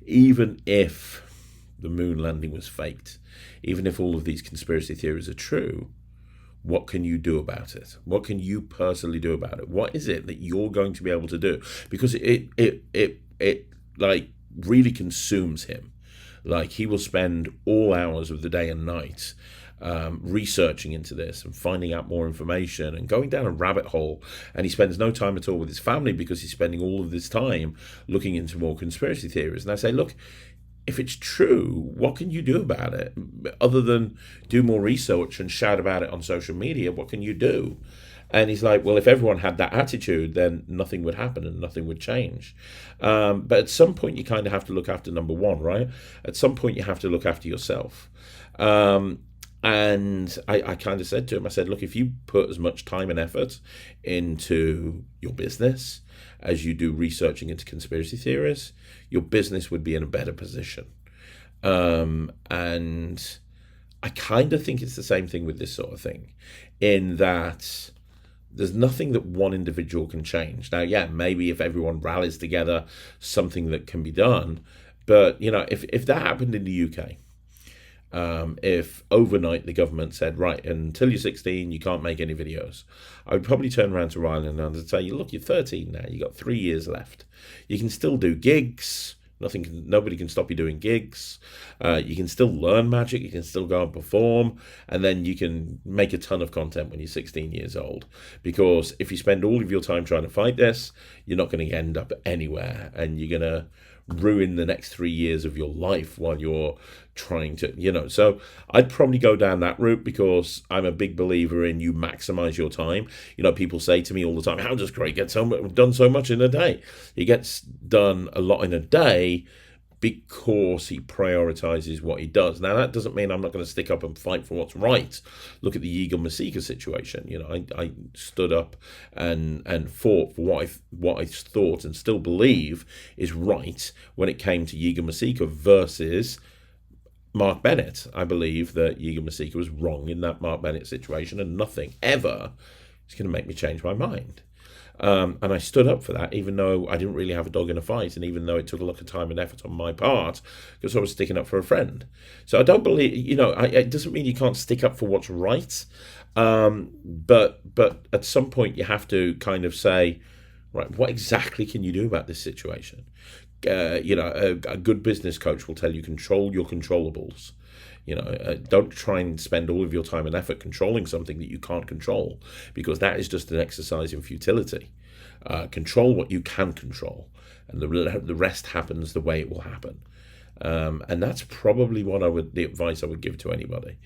even if the moon landing was faked, even if all of these conspiracy theories are true, what can you do about it? What can you personally do about it? What is it that you're going to be able to do? Because it really consumes him. Like, he will spend all hours of the day and night researching into this and finding out more information and going down a rabbit hole, and he spends no time at all with his family because he's spending all of this time looking into more conspiracy theories. And I say, look, if it's true, what can you do about it other than do more research and shout about it on social media? What can you do? And he's like, well, if everyone had that attitude, then nothing would happen and nothing would change. But at some point, you kind of have to look after number one, right? At some point, you have to look after yourself. And I kind of said to him, I said, look, if you put as much time and effort into your business as you do researching into conspiracy theories, your business would be in a better position. And I kind of think it's the same thing with this sort of thing, in that there's nothing that one individual can change. Now, yeah, maybe if everyone rallies together, something that can be done. But, if that happened in the UK, if overnight the government said, right, until you're 16, you can't make any videos, I would probably turn around to Ryland and say, look, you're 13 now, you got 3 years left. You can still do gigs. Nobody can stop you doing gigs. You can still learn magic. You can still go and perform, and then you can make a ton of content when you're 16 years old. Because if you spend all of your time trying to fight this, you're not going to end up anywhere, and you're going to ruin the next 3 years of your life while you're trying to, so I'd probably go down that route, because I'm a big believer in you maximize your time. People say to me all the time, how does Craig get done so much in a day? He gets done a lot in a day because he prioritizes what he does. Now, that doesn't mean I'm not going to stick up and fight for what's right. Look at the Yiga Masika situation. I stood up and fought for what I thought and still believe is right when it came to Yiga Masika versus Mark Bennett. I believe that Yiga Masika was wrong in that Mark Bennett situation, and nothing ever is going to make me change my mind. And I stood up for that, even though I didn't really have a dog in a fight, and even though it took a lot of time and effort on my part, because I was sticking up for a friend. So I don't believe, it doesn't mean you can't stick up for what's right, but at some point you have to kind of say, right, what exactly can you do about this situation? A good business coach will tell you, control your controllables. Don't try and spend all of your time and effort controlling something that you can't control, because that is just an exercise in futility. Control what you can control, and the rest happens the way it will happen. And that's probably the advice I would give to anybody.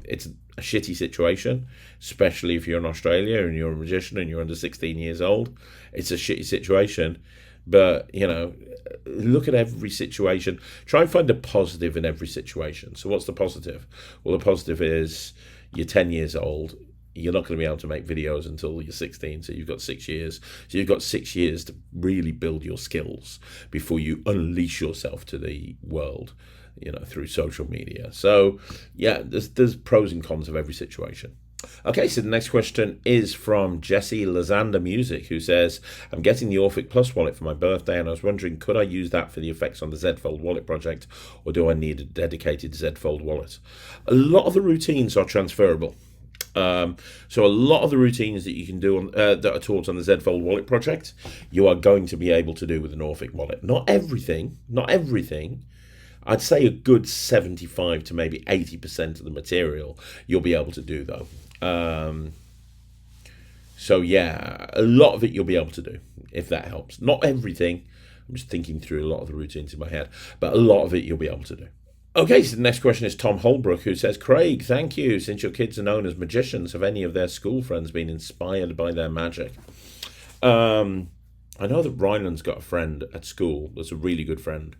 It's a shitty situation, especially if you're in Australia and you're a magician and you're under 16 years old. It's a shitty situation. But, look at every situation. Try and find a positive in every situation. So what's the positive? Well, the positive is you're 10 years old. You're not going to be able to make videos until you're 16. So you've got 6 years. So you've got 6 years to really build your skills before you unleash yourself to the world, through social media. So, yeah, there's pros and cons of every situation. Okay, so the next question is from Jesse Lazander Music, who says, I'm getting the Orphic Plus wallet for my birthday, and I was wondering, could I use that for the effects on the Z-Fold wallet project, or do I need a dedicated Z-Fold wallet? A lot of the routines are transferable. So a lot of the routines that you can do that are taught on the Z-Fold wallet project, you are going to be able to do with an Orphic wallet. Not everything. I'd say a good 75 to maybe 80% of the material you'll be able to do, though. So yeah, a lot of it you'll be able to do, if that helps. Not everything. I'm just thinking through a lot of the routines in my head, but a lot of it you'll be able to do. Okay, so the next question is Tom Holbrook, who says, Craig, thank you. Since your kids are known as magicians, have any of their school friends been inspired by their magic? I know that Ryland's got a friend at school that's a really good friend.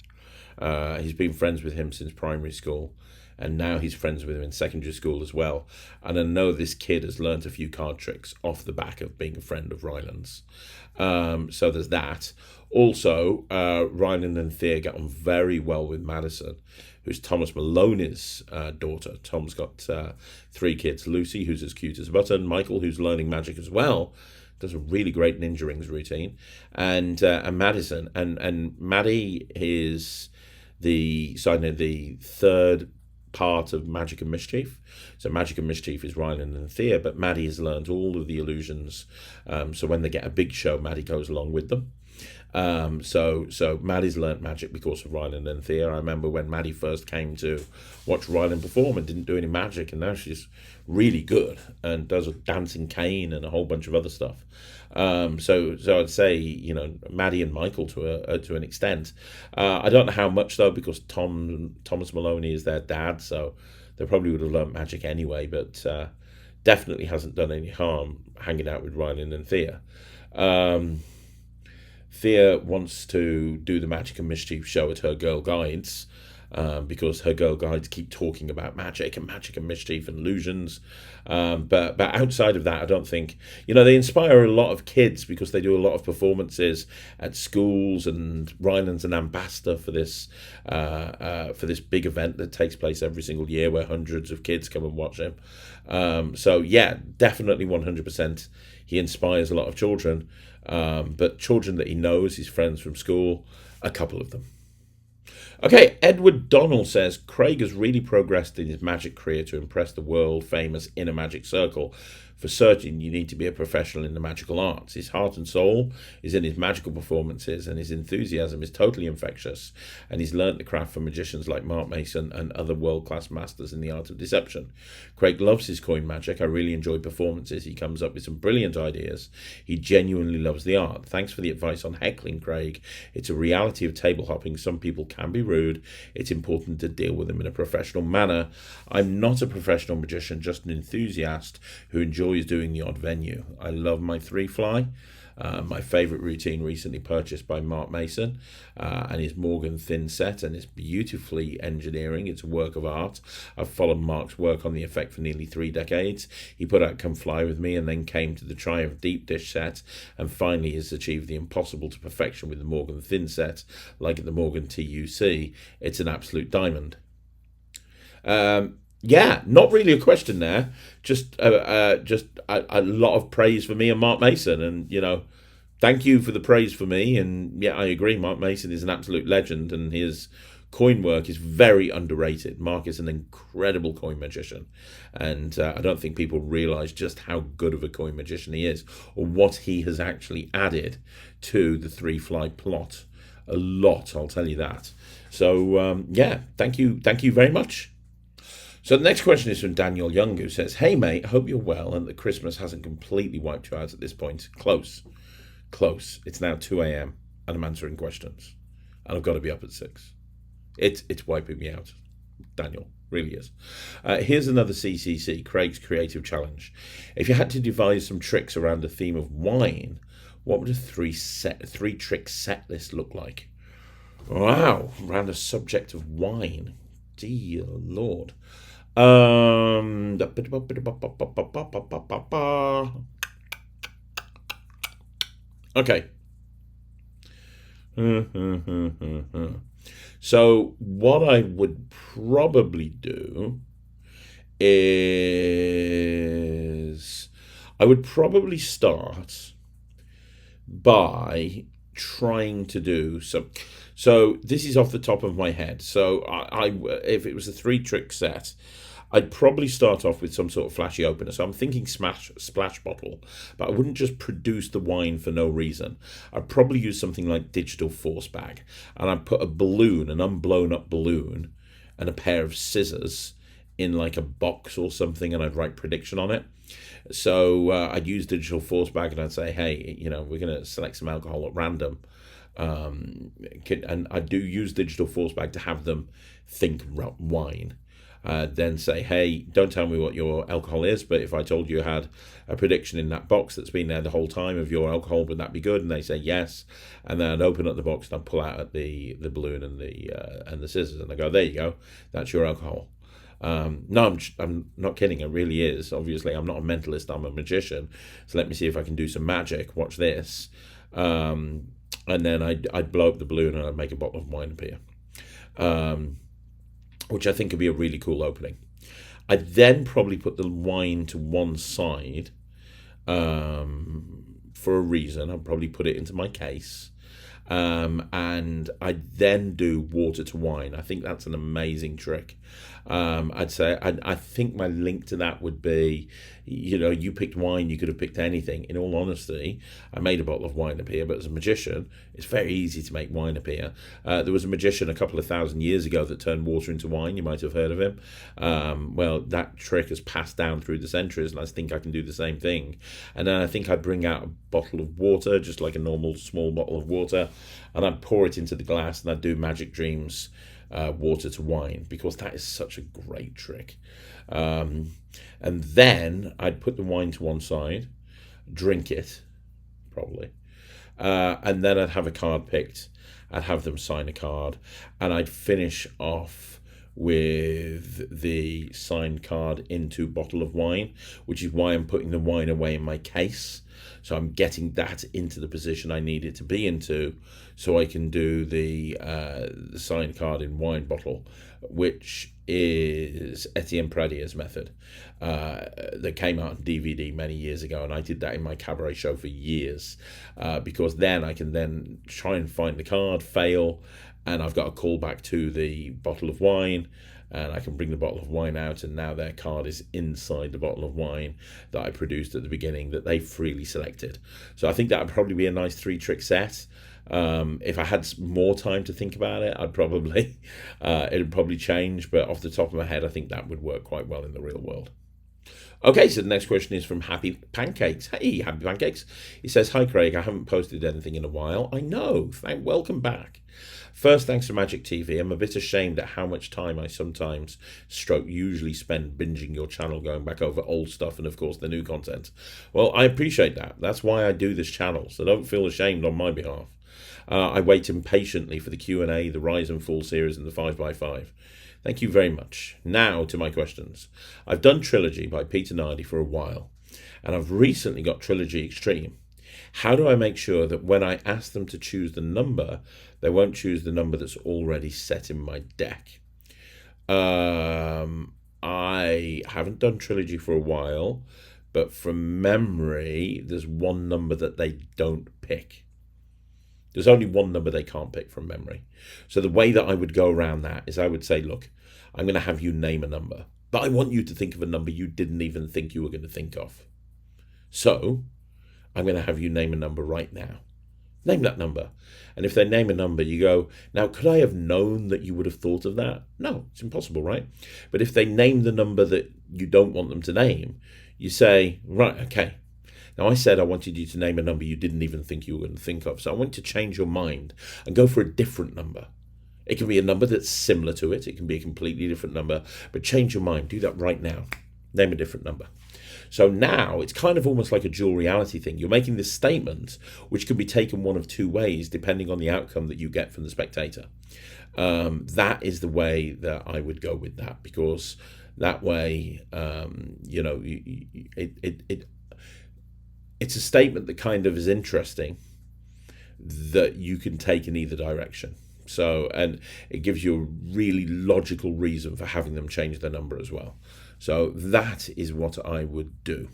He's been friends with him since primary school, and now he's friends with him in secondary school as well. And I know this kid has learnt a few card tricks off the back of being a friend of Ryland's. So there's that. Also, Ryland and Thea get on very well with Madison, who's Thomas Maloney's daughter. Tom's got 3 kids. Lucy, who's as cute as a button. Michael, who's learning magic as well, does a really great Ninja Rings routine. And Madison. And Maddie is the third part of Magic and Mischief. So Magic and Mischief is Ryland and Thea, but Maddie has learned all of the illusions. So when they get a big show, Maddie goes along with them. So Maddie's learnt magic because of Ryland and Thea. I remember when Maddie first came to watch Ryland perform and didn't do any magic, and now she's really good and does a dancing cane and a whole bunch of other stuff. So I'd say, Maddie and Michael to an extent. I don't know how much though, because Thomas Maloney is their dad, so they probably would have learnt magic anyway. But definitely hasn't done any harm hanging out with Ryland and Thea. Thea wants to do the Magic and Mischief show at her Girl Guides, because her Girl Guides keep talking about magic and Mischief and illusions. But outside of that, I don't think, they inspire a lot of kids because they do a lot of performances at schools, and Ryland's an ambassador for this big event that takes place every single year where hundreds of kids come and watch him. So yeah, definitely 100%. He inspires a lot of children. But children that he knows, his friends from school, A couple of them. Okay, Edward Donnell says Craig has really progressed in his magic career to impress the world famous inner magic circle. For certain, you need to be a professional in the magical arts. His heart and soul is in his magical performances, and his enthusiasm is totally infectious. And he's learnt the craft from magicians like Mark Mason and other world-class masters in the art of deception. Craig loves his coin magic. I really enjoy performances. He comes up with some brilliant ideas. He genuinely loves the art. Thanks for the advice on heckling, Craig. It's a reality of table hopping. Some people can be rude. It's important to deal with them in a professional manner. I'm not a professional magician, just an enthusiast who enjoys doing the odd venue. I love my three fly. My favourite routine recently purchased by Mark Mason and his Morgan thin set, and it's beautifully engineering. It's a work of art. I've followed Mark's work on the effect for nearly 3 decades. He put out Come Fly With Me and then came to the Triumph Deep Dish set, and finally has achieved the impossible to perfection with the Morgan thin set, like at the Morgan TUC. It's an absolute diamond. Yeah, not really a question there. Just a lot of praise for me and Mark Mason, and thank you for the praise for me. And yeah, I agree. Mark Mason is an absolute legend, and his coin work is very underrated. Mark is an incredible coin magician, and I don't think people realise just how good of a coin magician he is, or what he has actually added to the three fly plot. A lot, I'll tell you that. So yeah, thank you very much. So the next question is from Daniel Young, who says, "Hey mate, hope you're well and that Christmas hasn't completely wiped you out at this point." Close. It's now 2 a.m. and I'm answering questions, and I've got to be up at 6. It's wiping me out, Daniel. Really is. Here's another CCC, Craig's Creative Challenge. If you had to devise some tricks around the theme of wine, what would a three-trick set list look like? Wow, around the subject of wine. Dear Lord. Okay. So what I would probably do is I would probably start by trying to do some. So this is off the top of my head. So I if it was a 3-trick set, I'd probably start off with some sort of flashy opener. So I'm thinking splash bottle, but I wouldn't just produce the wine for no reason. I'd probably use something like digital force bag, and I'd put a balloon, an unblown up balloon, and a pair of scissors in like a box or something, and I'd write prediction on it. So I'd use digital force bag, and I'd say, hey, we're going to select some alcohol at random. And I do use digital force bag to have them think wine. Then say, hey, don't tell me what your alcohol is, but if I told you had a prediction in that box that's been there the whole time of your alcohol, would that be good? And they say yes. And then I'd open up the box and I'd pull out the balloon and the scissors, and I go, there you go, that's your alcohol. No, I'm not kidding. It really is. Obviously, I'm not a mentalist. I'm a magician. So let me see if I can do some magic. Watch this. And then I'd blow up the balloon and I'd make a bottle of wine appear, which I think would be a really cool opening. I'd then probably put the wine to one side for a reason. I'd probably put it into my case. And I'd then do water to wine. I think that's an amazing trick. I'd say I think my link to that would be, you picked wine, you could have picked anything. In all honesty, I made a bottle of wine appear, but as a magician, it's very easy to make wine appear. There was a magician a couple of thousand years ago that turned water into wine. You might have heard of him. Well, that trick has passed down through the centuries, and I think I can do the same thing. And then I think I'd bring out a bottle of water, just like a normal small bottle of water, and I'd pour it into the glass, and I'd do Magic Dreams water to wine, because that is such a great trick. And then I'd put the wine to one side, drink it, probably, and then I'd have a card picked. I'd have them sign a card, and I'd finish off with the signed card into bottle of wine, which is why I'm putting the wine away in my case. So I'm getting that into the position I need it to be into, so I can do the signed card in wine bottle, which is Etienne Pradier's method that came out on DVD many years ago, and I did that in my cabaret show for years, because then I can then try and find the card, fail, and I've got a callback to the bottle of wine, and I can bring the bottle of wine out, and now their card is inside the bottle of wine that I produced at the beginning that they freely selected. So I think that would probably be a nice 3-trick set. If I had more time to think about it, I'd probably it'd probably change, but off the top of my head, I think that would work quite well in the real world. Okay, so the next question is from Happy Pancakes. Hey, Happy Pancakes. He says, "Hi, Craig. I haven't posted anything in a while." I know. Welcome back. First, thanks to Magic TV. I'm a bit ashamed at how much time I sometimes usually spend binging your channel, going back over old stuff and, of course, the new content. Well, I appreciate that. That's why I do this channel, so don't feel ashamed on my behalf. I wait impatiently for the Q&A, the Rise and Fall series, and the 5x5. Thank you very much. Now to my questions. I've done Trilogy by Peter Nardi for a while, and I've recently got Trilogy Extreme. How do I make sure that when I ask them to choose the number, they won't choose the number that's already set in my deck? I haven't done Trilogy for a while, but from memory, there's one number that they don't pick. There's only one number they can't pick from memory. So the way that I would go around that is I would say, look, I'm going to have you name a number, but I want you to think of a number you didn't even think you were going to think of. So I'm going to have you name a number right now. Name that number. And if they name a number, you go, now, could I have known that you would have thought of that? No, it's impossible, right? But if they name the number that you don't want them to name, you say, right, okay. Now, I said I wanted you to name a number you didn't even think you were going to think of. So I want you to change your mind and go for a different number. It can be a number that's similar to it. It can be a completely different number. But change your mind. Do that right now. Name a different number. So now it's kind of almost like a dual reality thing. You're making this statement, which can be taken one of two ways, depending on the outcome that you get from the spectator. That is the way that I would go with that, because that way, it's a statement that kind of is interesting, that you can take in either direction. So, and it gives you a really logical reason for having them change their number as well. So that is what I would do.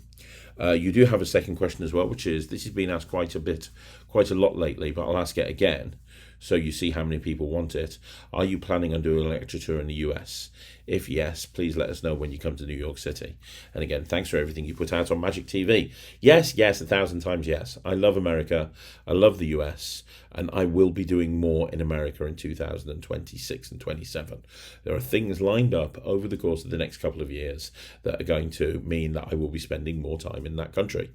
You do have a second question as well, which is, this has been asked quite a lot lately, but I'll ask it again so you see how many people want it. Are you planning on doing a lecture tour in the US? If yes, please let us know when you come to New York City. And again, thanks for everything you put out on Magic TV. Yes, 1,000 times yes. I love America. I love the US. And I will be doing more in America in 2026 and 27. There are things lined up over the course of the next couple of years that are going to mean that I will be spending more time in that country.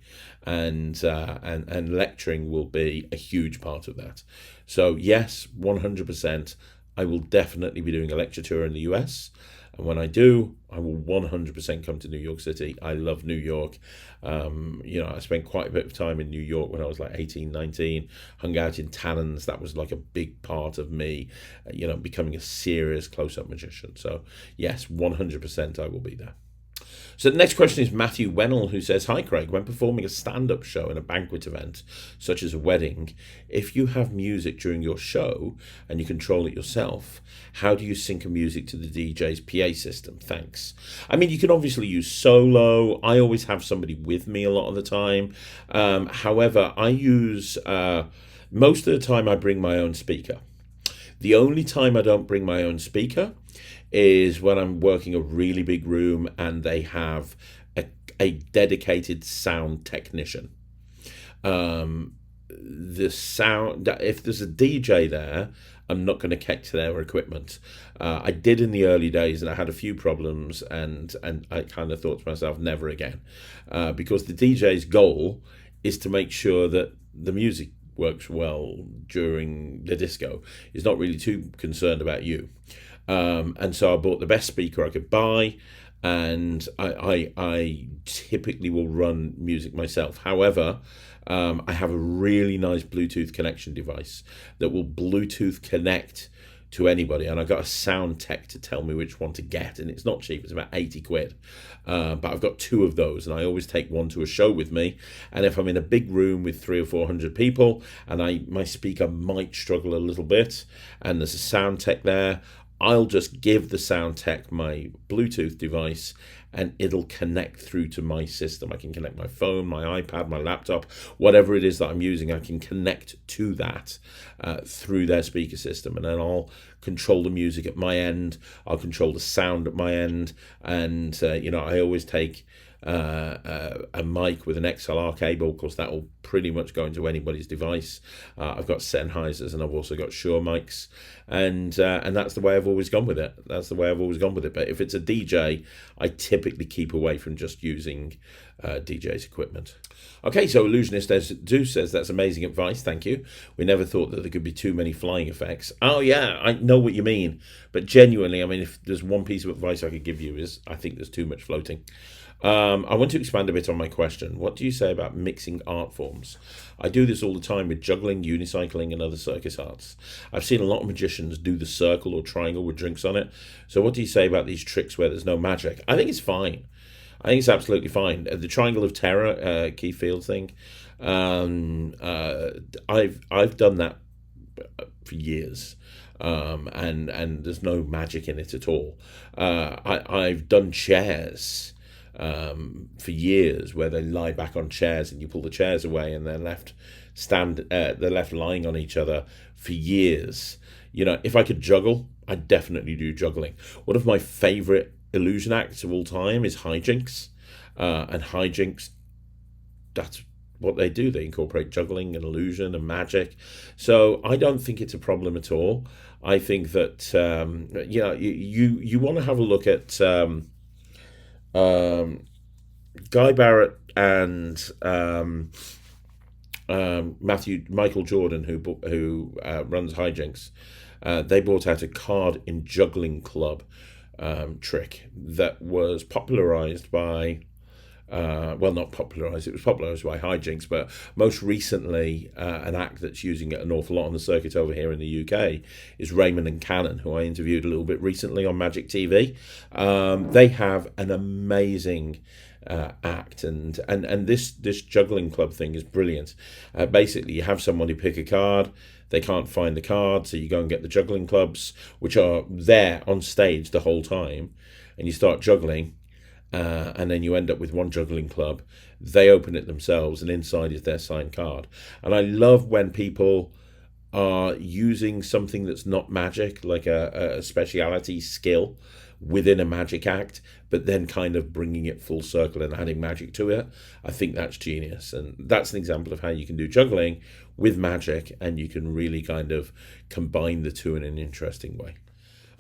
And lecturing will be a huge part of that. So yes, 100%, I will definitely be doing a lecture tour in the US. And when I do, I will 100% come to New York City. I love New York. I spent quite a bit of time in New York when I was like 18, 19, hung out in Tannins. That was like a big part of me, becoming a serious close-up magician. So yes, 100% I will be there. So the next question is Matthew Wennell, who says, "Hi Craig, when performing a stand-up show in a banquet event, such as a wedding, if you have music during your show and you control it yourself, how do you sync a music to the DJ's PA system? Thanks." I mean, you can obviously use solo. I always have somebody with me a lot of the time. However, I use, most of the time I bring my own speaker. The only time I don't bring my own speaker is when I'm working a really big room and they have a dedicated sound technician. The sound, if there's a DJ there, I'm not going to catch their equipment. I did in the early days, and I had a few problems, and I kind of thought to myself, never again, because the DJ's goal is to make sure that the music works well during the disco. He's not really too concerned about you. And so I bought the best speaker I could buy, and I typically will run music myself. However, I have a really nice Bluetooth connection device that will Bluetooth connect to anybody, and I got a sound tech to tell me which one to get, and it's not cheap, it's about 80 quid. But I've got two of those, and I always take one to a show with me. And if I'm in a big room with 300 or 400 people, and my speaker might struggle a little bit, and there's a sound tech there, I'll just give the sound tech my Bluetooth device, and it'll connect through to my system. I can connect my phone, my iPad, my laptop, whatever it is that I'm using, I can connect to that through their speaker system. And then I'll control the music at my end, I'll control the sound at my end, and I always take a mic with an XLR cable, because that will pretty much go into anybody's device. I've got Sennheisers, and I've also got Shure mics, and that's the way I've always gone with it. But if it's a DJ, I typically keep away from just using DJ's equipment. Okay, so Illusionist as Zeus says, that's amazing advice, thank you. We never thought that there could be too many flying effects. Oh yeah, I know what you mean, but genuinely, I mean, if there's one piece of advice I could give you, is I think there's too much floating. I want to expand a bit on my question. What do you say about mixing art forms? I do this all the time with juggling, unicycling, and other circus arts. I've seen a lot of magicians do the circle or triangle with drinks on it. So what do you say about these tricks where there's no magic? I think it's fine. I think it's absolutely fine. The Triangle of Terror, Keith Fields thing, I've done that for years. And there's no magic in it at all. I've done chairs for years, where they lie back on chairs and you pull the chairs away and they're left lying on each other for years. If I could juggle, I'd definitely do juggling. One of my favorite illusion acts of all time is hijinks, and hijinks, that's what they do. They incorporate juggling and illusion and magic. So I don't think it's a problem at all. I think that you want to have a look at Guy Barrett and Michael Jordan, who runs hijinks. They brought out a card in juggling club trick that was popularized by not popularised, it was popularised by hijinks, but most recently an act that's using it an awful lot on the circuit over here in the UK is Raymond and Cannon, who I interviewed a little bit recently on Magic TV. They have an amazing act, and this juggling club thing is brilliant. Basically, you have somebody pick a card, they can't find the card, so you go and get the juggling clubs, which are there on stage the whole time, and you start juggling. And then you end up with one juggling club. They open it themselves, and inside is their signed card. And I love when people are using something that's not magic, like a speciality skill within a magic act, but then kind of bringing it full circle and adding magic to it. I think that's genius. And that's an example of how you can do juggling with magic, and you can really kind of combine the two in an interesting way.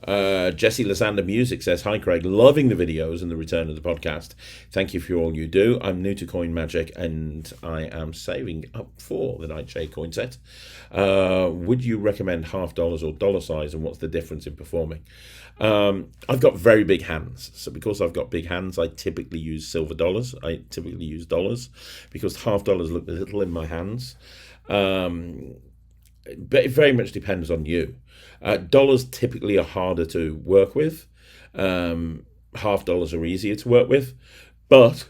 Jesse Lysander Music says, hi Craig, loving the videos and the return of the podcast. Thank you for all you do. I'm new to coin magic and I am saving up for the Nightshade coin set. Would you recommend $half or dollar size, and what's the difference in performing? I've got very big hands, so because I've got big hands, I typically use silver dollars. I typically use dollars because $half look little in my hands. But it very much depends on you. Dollars typically are harder to work with. $half are easier to work with. But,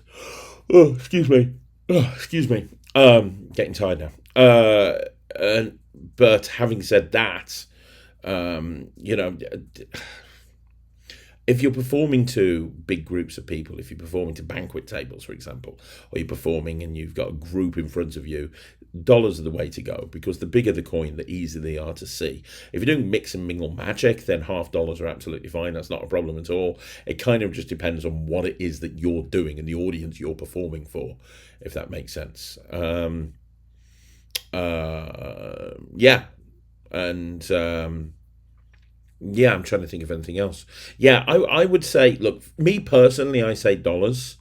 excuse me. Getting tired now. But having said that, if you're performing to big groups of people, if you're performing to banquet tables, for example, or you're performing and you've got a group in front of you, dollars are the way to go, because the bigger the coin, the easier they are to see. If you're doing mix and mingle magic, then $half are absolutely fine. That's not a problem at all. It kind of just depends on what it is that you're doing and the audience you're performing for, if that makes sense. I'm trying to think of anything else. I would say, look, me personally, I say dollars.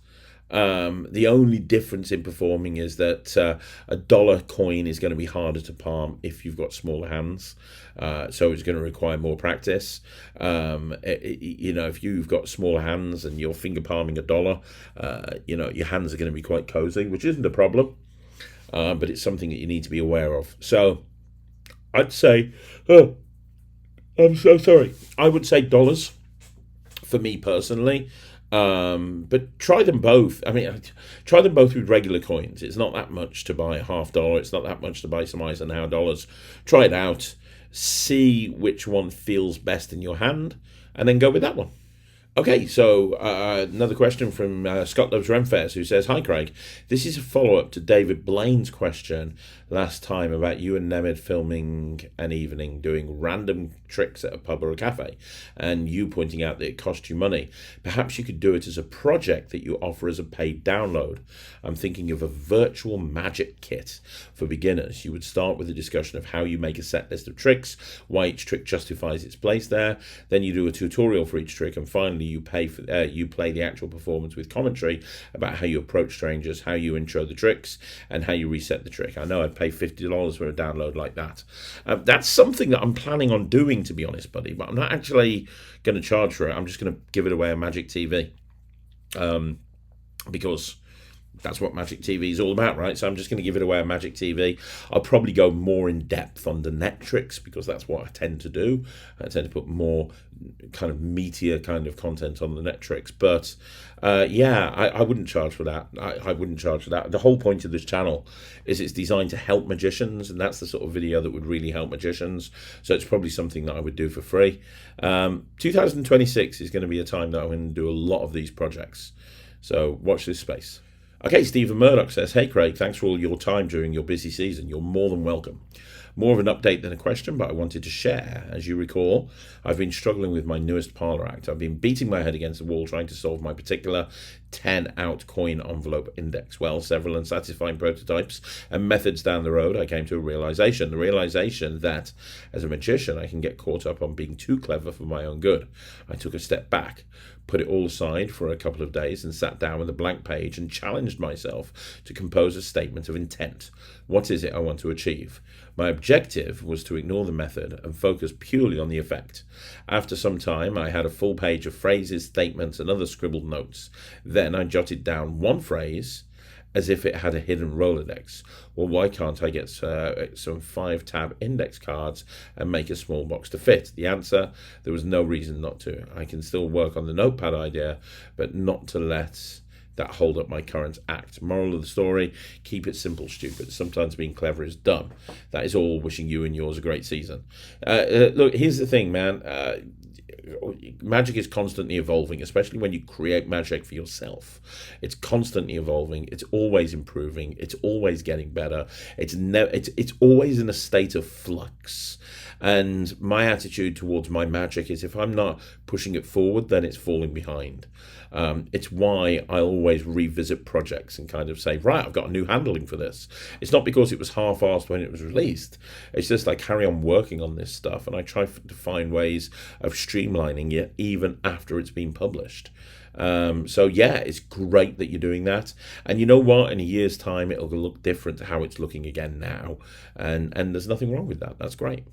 The only difference in performing is that a dollar coin is going to be harder to palm if you've got smaller hands. So it's going to require more practice. If you've got smaller hands and you're finger palming a dollar, your hands are going to be quite cozy, which isn't a problem. But it's something that you need to be aware of. So I'd say I'm so sorry. I would say dollars for me personally. But try them both. I mean, try them both with regular coins. It's not that much to buy a $half. It's not that much to buy some Eisenhower dollars. Try it out. See which one feels best in your hand, and then go with that one. Okay, so another question from Scott Loves Renfairs, who says, "Hi Craig, this is a follow-up to David Blaine's question last time about you and Nemed filming an evening doing random tricks at a pub or a cafe, and you pointing out that it cost you money. Perhaps you could do it as a project that you offer as a paid download. I'm thinking of a virtual magic kit for beginners. You would start with a discussion of how you make a set list of tricks, why each trick justifies its place there, then you do a tutorial for each trick, and finally you play the actual performance with commentary about how you approach strangers, how you intro the tricks, and how you reset the trick. I know I'd pay $50 for a download like that." That's something that I'm planning on doing, to be honest, buddy, but I'm not actually going to charge for it. I'm just going to give it away on Magic TV, because that's what Magic TV is all about, right? So I'm just going to give it away on Magic TV. I'll probably go more in depth on the Netrix, because that's what I tend to do. I tend to put more kind of meatier kind of content on the Netrix. But I wouldn't charge for that. I wouldn't charge for that. The whole point of this channel is it's designed to help magicians, and that's the sort of video that would really help magicians. So it's probably something that I would do for free. 2026 is going to be a time that I'm going to do a lot of these projects. So watch this space. Okay, Stephen Murdoch says, "Hey Craig, thanks for all your time during your busy season. You're more than welcome. More of an update than a question, but I wanted to share. As you recall, I've been struggling with my newest parlor act. I've been beating my head against the wall trying to solve my particular 10-out coin envelope index. Well, several unsatisfying prototypes and methods down the road, I came to a realization. The realization that, as a magician, I can get caught up on being too clever for my own good. I took a step back, put it all aside for a couple of days, and sat down with a blank page and challenged myself to compose a statement of intent. What is it I want to achieve? My objective was to ignore the method and focus purely on the effect. After some time, I had a full page of phrases, statements, and other scribbled notes. Then I jotted down one phrase as if it had a hidden Rolodex. Well, why can't I get some 5-tab index cards and make a small box to fit? The answer, there was no reason not to. I can still work on the notepad idea, but not to let that hold up my current act. Moral of the story, keep it simple, stupid. Sometimes being clever is dumb. That is all. Wishing you and yours a great season." Look, here's the thing, man. Magic is constantly evolving, especially when you create magic for yourself. It's constantly evolving. It's always improving. It's always getting better. It's always in a state of flux. And my attitude towards my magic is, if I'm not pushing it forward, then it's falling behind. It's why I always revisit projects and kind of say, right, I've got a new handling for this. It's not because it was half-assed when it was released. It's just I carry on working on this stuff, and I try to find ways of streamlining it even after it's been published. So yeah, it's great that you're doing that. And you know what? In a year's time, it'll look different to how it's looking again now. And there's nothing wrong with that. That's great.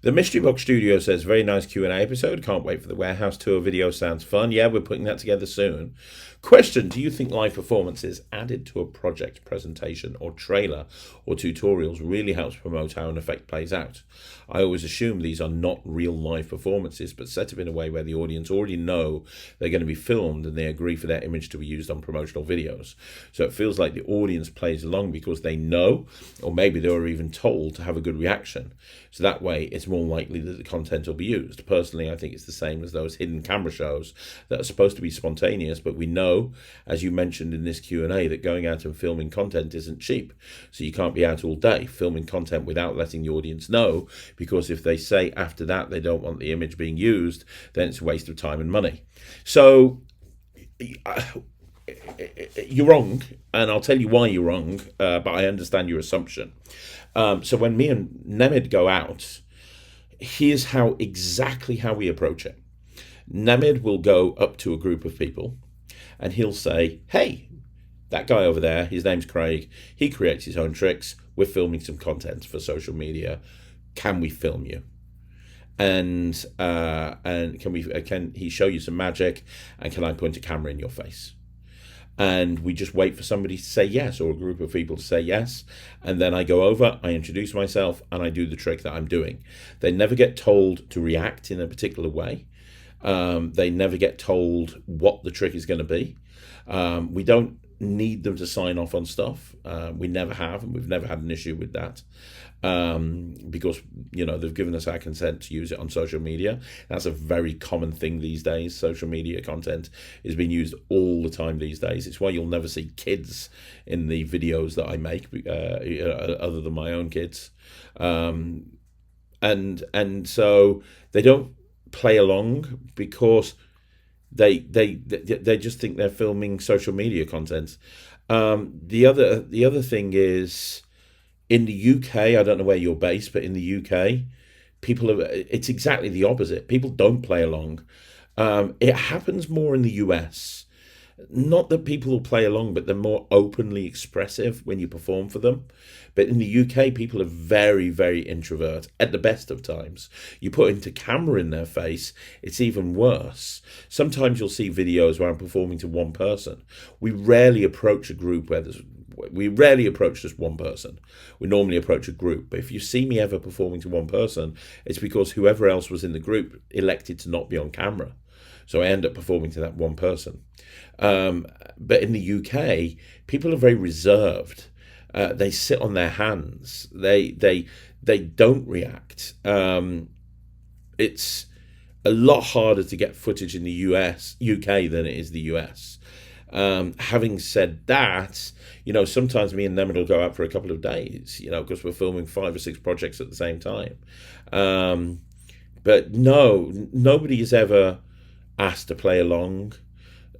The Mystery Box Studio says, "Very nice Q&A episode. Can't wait for the warehouse tour video. Sounds fun." Yeah, we're putting that together soon. Question: do you think live performances added to a project presentation or trailer or tutorials really helps promote how an effect plays out? I always assume these are not real live performances, but set up in a way where the audience already know they're going to be filmed and they agree for their image to be used on promotional videos. So it feels like the audience plays along because they know, or maybe they were even told, to have a good reaction. So that way it's more likely that the content will be used. Personally, I think it's the same as those hidden camera shows that are supposed to be spontaneous, but we know, as you mentioned in this Q&A, that going out and filming content isn't cheap. So you can't be out all day filming content without letting the audience know, because if they say after that they don't want the image being used, then it's a waste of time and money. So you're wrong, and I'll tell you why you're wrong, but I understand your assumption. So when me and Nemid go out, here's exactly how we approach it. Nemid will go up to a group of people and he'll say, "Hey, that guy over there, his name's Craig. He creates his own tricks. We're filming some content for social media. Can we film you? And can he show you some magic? And can I point a camera in your face?" and we just wait for somebody to say yes, or a group of people to say yes, and then I go over, I introduce myself, and I do the trick that I'm doing. They never get told to react in a particular way. They never get told what the trick is going to be. We don't need them to sign off on stuff. We never have, and we've never had an issue with that. Because they've given us our consent to use it on social media. That's a very common thing these days. Social media content is being used all the time these days. It's why you'll never see kids in the videos that I make, other than my own kids. And so they don't play along because they just think they're filming social media content. The other thing is, in the UK, I don't know where you're based, but in the UK, it's exactly the opposite. People don't play along. It happens more in the US. Not that people will play along, but they're more openly expressive when you perform for them. But in the UK, people are very, very introvert at the best of times. You put into camera in their face, it's even worse. Sometimes you'll see videos where I'm performing to one person. We rarely approach a group we rarely approach just one person. We normally approach a group. But if you see me ever performing to one person, it's because whoever else was in the group elected to not be on camera. So I end up performing to that one person. But in the UK, people are very reserved. They sit on their hands. They don't react. It's a lot harder to get footage in the UK than it is the US. Having said that, sometimes me and them will go out for a couple of days, because we're filming 5 or 6 projects at the same time. But no, nobody is ever asked to play along.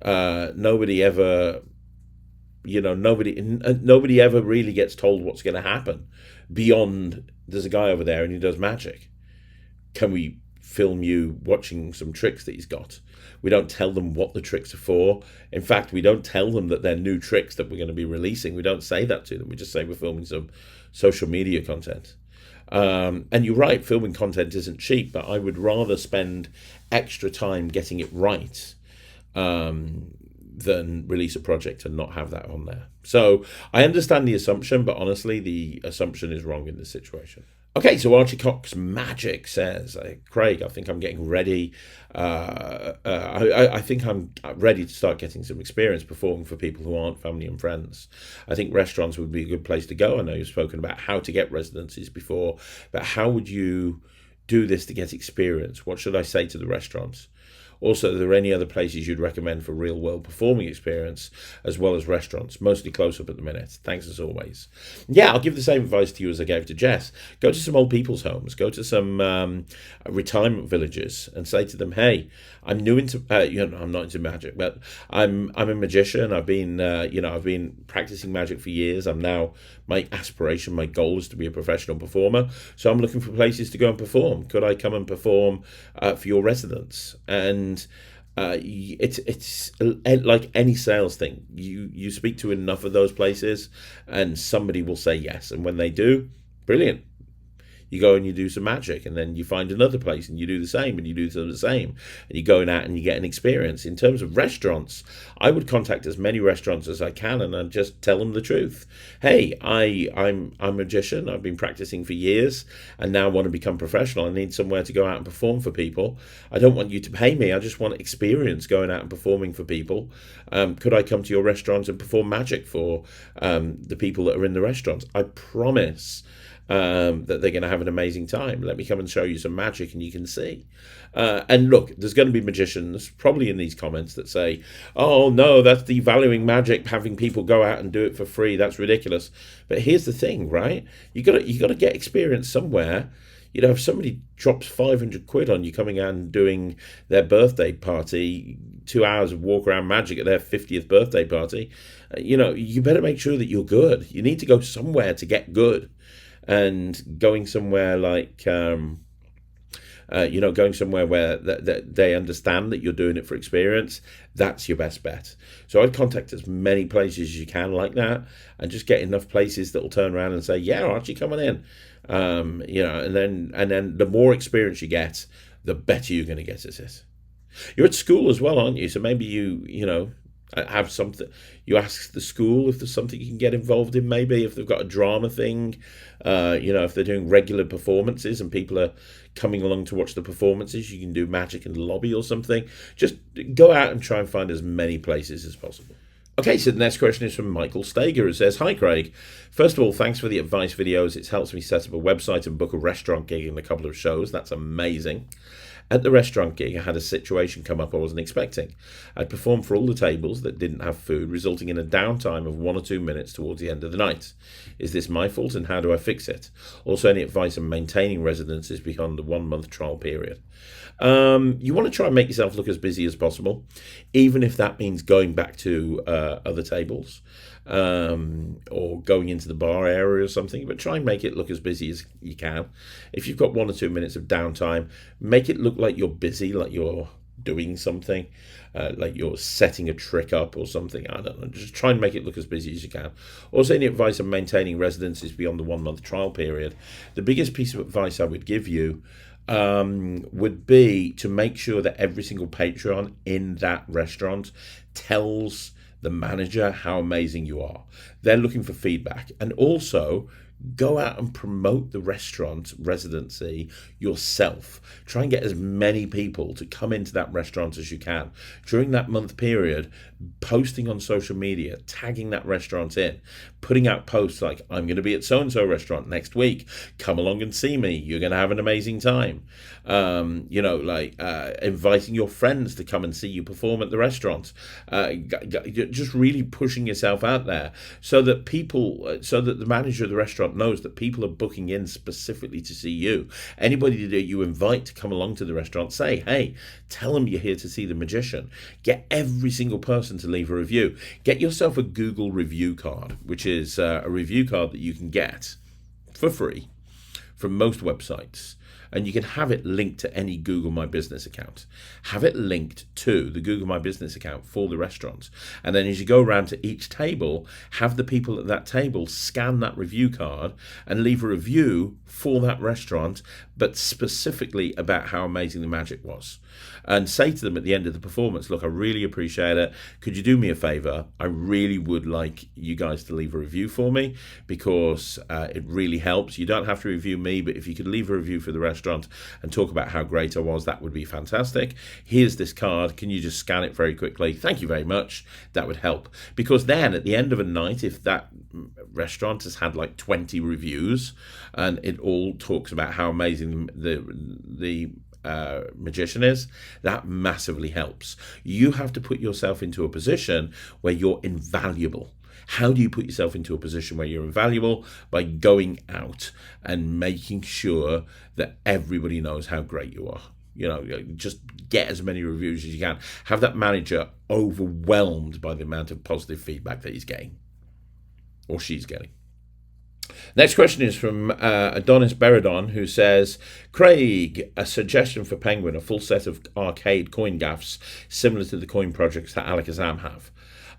Nobody ever, nobody ever really gets told what's going to happen beyond, there's a guy over there and he does magic. Can we film you watching some tricks that he's got? We don't tell them what the tricks are for. In fact, we don't tell them that they're new tricks that we're going to be releasing. We don't say that to them. We just say we're filming some social media content. And you're right, filming content isn't cheap, but I would rather spend extra time getting it right than release a project and not have that on there. So I understand the assumption, but honestly, the assumption is wrong in this situation. Okay, so Archie Cox Magic says, Craig, I think I'm getting ready. I think I'm ready to start getting some experience performing for people who aren't family and friends. I think restaurants would be a good place to go. I know you've spoken about how to get residencies before, but how would you do this to get experience? What should I say to the restaurants? Also, are there any other places you'd recommend for real-world performing experience, as well as restaurants? Mostly close-up at the minute. Thanks as always. Yeah, I'll give the same advice to you as I gave to Jess. Go to some old people's homes. Go to some retirement villages and say to them, hey, I'm new into, I'm not into magic, but I'm a magician. I've been practicing magic for years. My aspiration, my goal is to be a professional performer. So I'm looking for places to go and perform. Could I come and perform for your residents? And it's like any sales thing. You speak to enough of those places and somebody will say yes. And when they do, brilliant. You go and you do some magic, and then you find another place and you do the same, and you do the same, and you're going out and you get an experience. In terms of restaurants, I would contact as many restaurants as I can, and I'd just tell them the truth. Hey, I'm a magician. I've been practicing for years, and now want to become professional. I need somewhere to go out and perform for people. I don't want you to pay me. I just want experience going out and performing for people. Could I come to your restaurant and perform magic for the people that are in the restaurants? I promise that they're going to have an amazing time. Let me come and show you some magic and you can see. And look, there's going to be magicians probably in these comments that say, oh no, that's devaluing magic, having people go out and do it for free. That's ridiculous. But here's the thing, right? You got to get experience somewhere. If somebody drops 500 quid on you coming out and doing their birthday party, 2 hours of walk around magic at their 50th birthday party, you better make sure that you're good. You need to go somewhere to get good. And going somewhere like, going somewhere where they understand that you're doing it for experience, that's your best bet. So I'd contact as many places as you can like that, and just get enough places that will turn around and say, yeah, Archie, come on in. And then the more experience you get, the better you're going to get at it. You're at school as well, aren't you? So maybe you Have something. You ask the school if there's something you can get involved in. Maybe if they've got a drama thing, if they're doing regular performances and people are coming along to watch the performances, you can do magic in the lobby or something. Just go out and try and find as many places as possible. Okay, so the next question is from Michael Stager, who says, "Hi Craig, first of all, thanks for the advice videos. It helps me set up a website and book a restaurant gig in a couple of shows. That's amazing. At the restaurant gig, I had a situation come up I wasn't expecting. I'd performed for all the tables that didn't have food, resulting in a downtime of 1 or 2 minutes towards the end of the night. Is this my fault, and how do I fix it? Also, any advice on maintaining residencies beyond the 1 month trial period?" You want to try and make yourself look as busy as possible, even if that means going back to other tables, or going into the bar area or something, but try and make it look as busy as you can. If you've got 1 or 2 minutes of downtime, make it look like you're busy, like you're doing something, like you're setting a trick up or something. I don't know. Just try and make it look as busy as you can. Also, any advice on maintaining residencies beyond the 1 month trial period? The biggest piece of advice I would give you would be to make sure that every single patron in that restaurant tells the manager how amazing you are. They're looking for feedback. And also, go out and promote the restaurant residency yourself. Try and get as many people to come into that restaurant as you can. During that month period, posting on social media, tagging that restaurant in, putting out posts like, "I'm going to be at so-and-so restaurant next week. Come along and see me. You're going to have an amazing time." Inviting your friends to come and see you perform at the restaurant. Just really pushing yourself out there so that the manager of the restaurant knows that people are booking in specifically to see you. Anybody that you invite to come along to the restaurant, say, "Hey, tell them you're here to see the magician." Get every single person to leave a review. Get yourself a Google review card, which is a review card that you can get for free from most websites. And you can have it linked to any Google My Business account. Have it linked to the Google My Business account for the restaurant. And then as you go around to each table, have the people at that table scan that review card and leave a review for that restaurant, but specifically about how amazing the magic was. And say to them at the end of the performance, "Look, I really appreciate it. Could you do me a favor? I really would like you guys to leave a review for me, because it really helps. You don't have to review me, but if you could leave a review for the restaurant and talk about how great I was, that would be fantastic. Here's this card. Can you just scan it very quickly? Thank you very much." That would help. Because then at the end of a night, if that restaurant has had like 20 reviews and it all talks about how amazing the magician is, that massively helps. You have to put yourself into a position where you're invaluable. How do you put yourself into a position where you're invaluable? By going out and making sure that everybody knows how great you are. Just get as many reviews as you can. Have that manager overwhelmed by the amount of positive feedback that he's getting, or she's getting. Next question is from Adonis Beradon, who says, "Craig, a suggestion for Penguin, a full set of arcade coin gaffs similar to the coin projects that Alakazam have."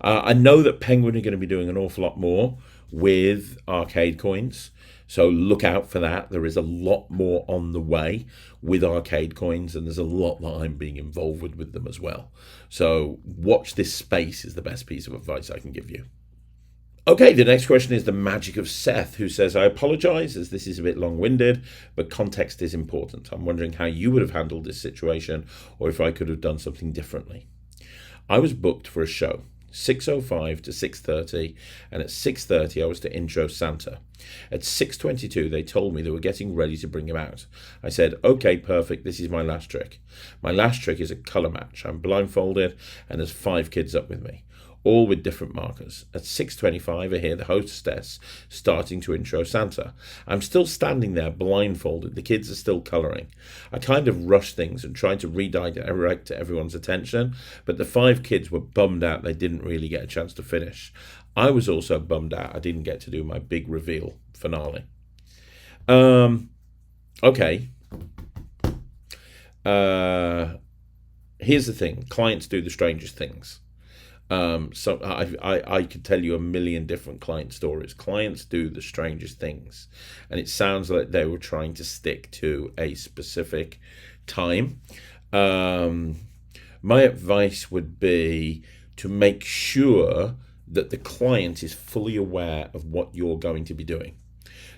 I know that Penguin are going to be doing an awful lot more with arcade coins, so look out for that. There is a lot more on the way with arcade coins, and there's a lot that I'm being involved with them as well. So watch this space is the best piece of advice I can give you. Okay, the next question is the magic of Seth, who says, "I apologise as this is a bit long-winded, but context is important. I'm wondering how you would have handled this situation, or if I could have done something differently. I was booked for a show, 6:05 to 6:30, and at 6:30 I was to intro Santa. At 6:22 they told me they were getting ready to bring him out. I said, okay, perfect, this is my last trick. My last trick is a colour match. I'm blindfolded and there's 5 kids up with me, all with different markers. At 6:25 I hear the hostess starting to intro Santa. I'm still standing there blindfolded. The kids are still colouring. I kind of rushed things and tried to redirect everyone's attention, but the 5 kids were bummed out they didn't really get a chance to finish. I was also bummed out I didn't get to do my big reveal finale. Okay. Here's the thing. Clients do the strangest things. So I could tell you a million different client stories. Clients do the strangest things, and it sounds like they were trying to stick to a specific time. My advice would be to make sure that the client is fully aware of what you're going to be doing.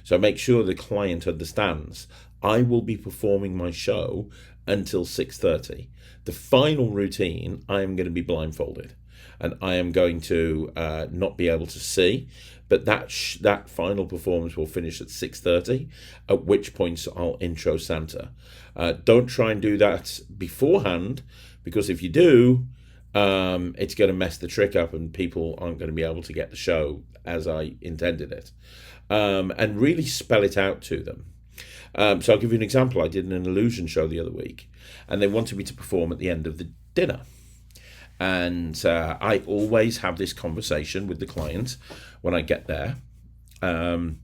So make sure the client understands, I will be performing my show until 6:30. The final routine, I am going to be blindfolded, and I am going to not be able to see. But that final performance will finish at 6:30, at which point I'll intro Santa. Don't try and do that beforehand, because if you do, it's going to mess the trick up and people aren't going to be able to get the show as I intended it. And really spell it out to them. So I'll give you an example. I did an illusion show the other week, and they wanted me to perform at the end of the dinner. And I always have this conversation with the client when I get there. And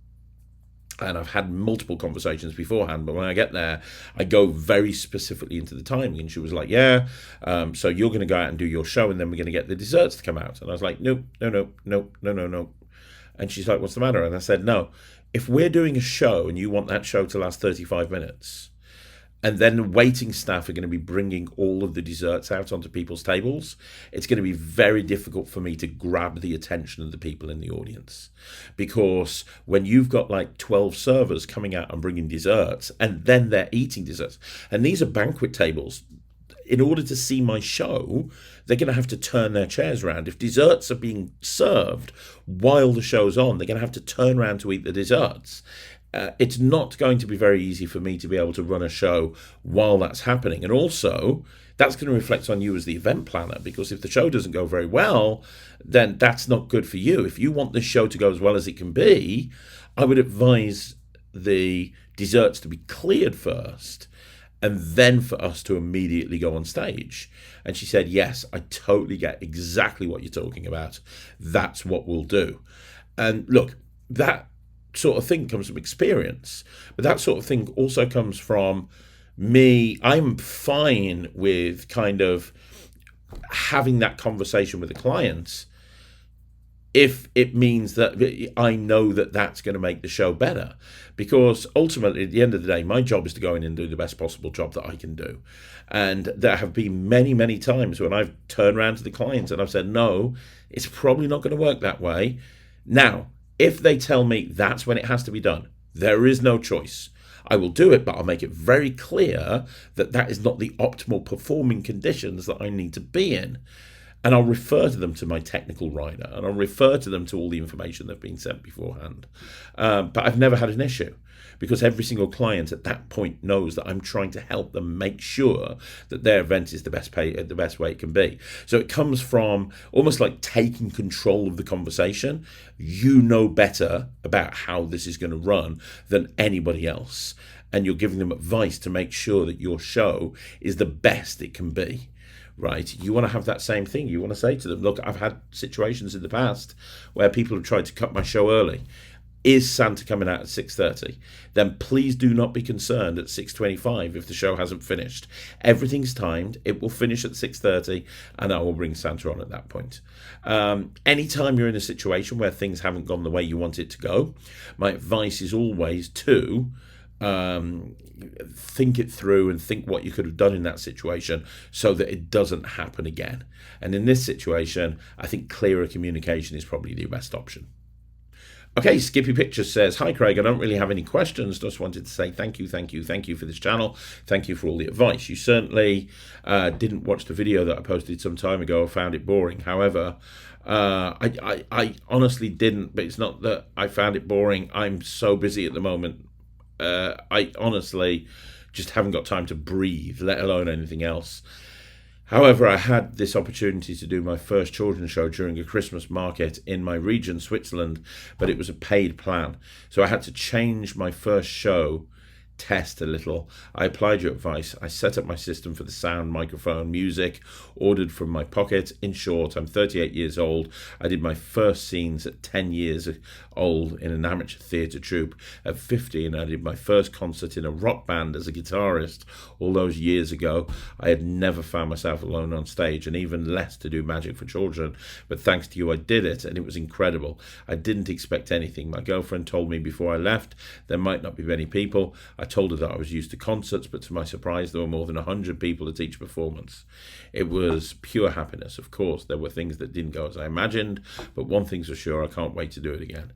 I've had multiple conversations beforehand, but when I get there, I go very specifically into the timing. And she was like, yeah, so you're going to go out and do your show, and then we're going to get the desserts to come out. And I was like, no. And she's like, what's the matter? And I said, no, if we're doing a show and you want that show to last 35 minutes, and then the waiting staff are going to be bringing all of the desserts out onto people's tables, it's going to be very difficult for me to grab the attention of the people in the audience. Because when you've got like 12 servers coming out and bringing desserts, and then they're eating desserts, and these are banquet tables, in order to see my show, they're going to have to turn their chairs around. If desserts are being served while the show's on, they're going to have to turn around to eat the desserts. It's not going to be very easy for me to be able to run a show while that's happening. And also, that's going to reflect on you as the event planner, because if the show doesn't go very well, then that's not good for you. If you want this show to go as well as it can be, I would advise the desserts to be cleared first, and then for us to immediately go on stage. And she said, yes, I totally get exactly what you're talking about. That's what we'll do. And look, that sort of thing comes from experience, but that sort of thing also comes from me. I'm fine with kind of having that conversation with the client if it means that I know that that's going to make the show better. Because ultimately, at the end of the day, my job is to go in and do the best possible job that I can do. And there have been many, many times when I've turned around to the client and I've said, no, it's probably not going to work that way. Now, if they tell me that's when it has to be done, there is no choice. I will do it, but I'll make it very clear that that is not the optimal performing conditions that I need to be in. And I'll refer to them to my technical writer, and I'll refer to them to all the information they've been sent beforehand. But I've never had an issue, because every single client at that point knows that I'm trying to help them make sure that their event is the best way it can be. So it comes from almost like taking control of the conversation. You know better about how this is going to run than anybody else, and you're giving them advice to make sure that your show is the best it can be. Right, you want to have that same thing. You want to say to them, look, I've had situations in the past where people have tried to cut my show early. Is Santa coming out at 6:30? Then please do not be concerned at 6:25 if the show hasn't finished. Everything's timed. It will finish at 6:30, and I will bring Santa on at that point. Anytime you're in a situation where things haven't gone the way you want it to go, my advice is always to think it through and think what you could have done in that situation so that it doesn't happen again. And in this situation, I think clearer communication is probably the best option. Okay, Skippy Pictures says, hi Craig, I don't really have any questions, just wanted to say thank you for this channel, thank you for all the advice. You certainly didn't watch the video that I posted some time ago. I found it boring. However, I honestly didn't, but it's not that I found it boring. I'm so busy at the moment. I honestly just haven't got time to breathe, let alone anything else. However, I had this opportunity to do my first children's show during a Christmas market in my region, Switzerland, but it was a paid plan. So I had to change my first show test a little. I applied your advice. I set up my system for the sound, microphone, music, ordered from my pocket. In short, I'm 38 years old. I did my first scenes at 10 years old in an amateur theatre troupe. At 50, and I did my first concert in a rock band as a guitarist all those years ago. I had never found myself alone on stage, and even less to do magic for children. But thanks to you, I did it, and it was incredible. I didn't expect anything. My girlfriend told me before I left there might not be many people. I told her that I was used to concerts, but to my surprise, there were more than 100 people at each performance. It was pure happiness. Of course, there were things that didn't go as I imagined, but one thing's for sure, I can't wait to do it again.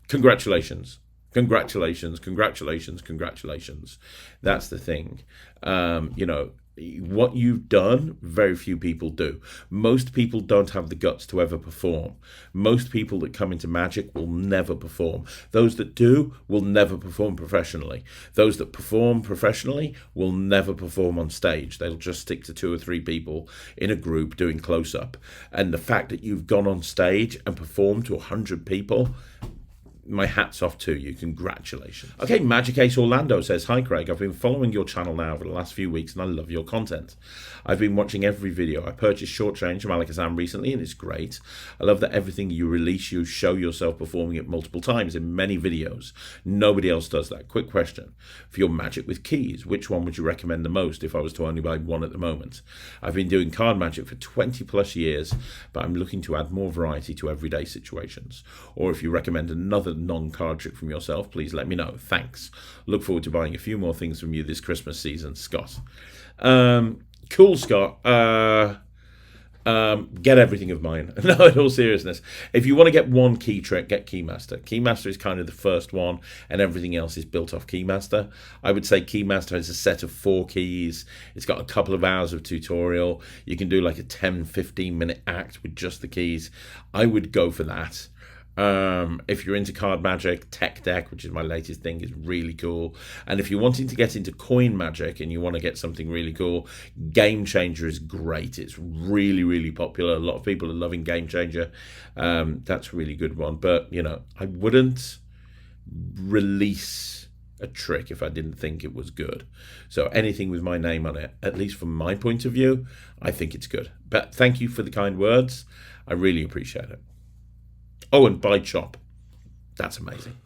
Congratulations. Congratulations, congratulations, congratulations. That's the thing. What you've done, very few people do. Most people don't have the guts to ever perform. Most people that come into magic will never perform. Those that do will never perform professionally. Those that perform professionally will never perform on stage. They'll just stick to 2 or 3 people in a group doing close-up. And the fact that you've gone on stage and performed to 100 people, my hat's off to you. Congratulations. Okay, Magic Ace Orlando says, hi Craig, I've been following your channel now for the last few weeks and I love your content. I've been watching every video. I purchased Short Change from Alakazam recently and it's great. I love that everything you release, you show yourself performing it multiple times in many videos. Nobody else does that. Quick question. For your magic with keys, which one would you recommend the most if I was to only buy one at the moment? I've been doing card magic for 20 plus years, but I'm looking to add more variety to everyday situations. Or if you recommend another non-card trick from yourself, please let me know. Thanks. Look forward to buying a few more things from you this Christmas season, Scott. Cool, Scott. Get everything of mine. No, in all seriousness, if you want to get one key trick, get Keymaster. Keymaster is kind of the first one, and everything else is built off Keymaster. I would say Keymaster has a set of 4 keys. It's got a couple of hours of tutorial. You can do like a 10-15 minute act with just the keys. I would go for that. If you're into card magic, Tech Deck, which is my latest thing, is really cool. And if you're wanting to get into coin magic and you want to get something really cool, Game Changer is great. It's really, really popular. A lot of people are loving Game Changer. That's a really good one. But, I wouldn't release a trick if I didn't think it was good. So anything with my name on it, at least from my point of view, I think it's good. But thank you for the kind words. I really appreciate it. Oh, and buy Chop. That's amazing.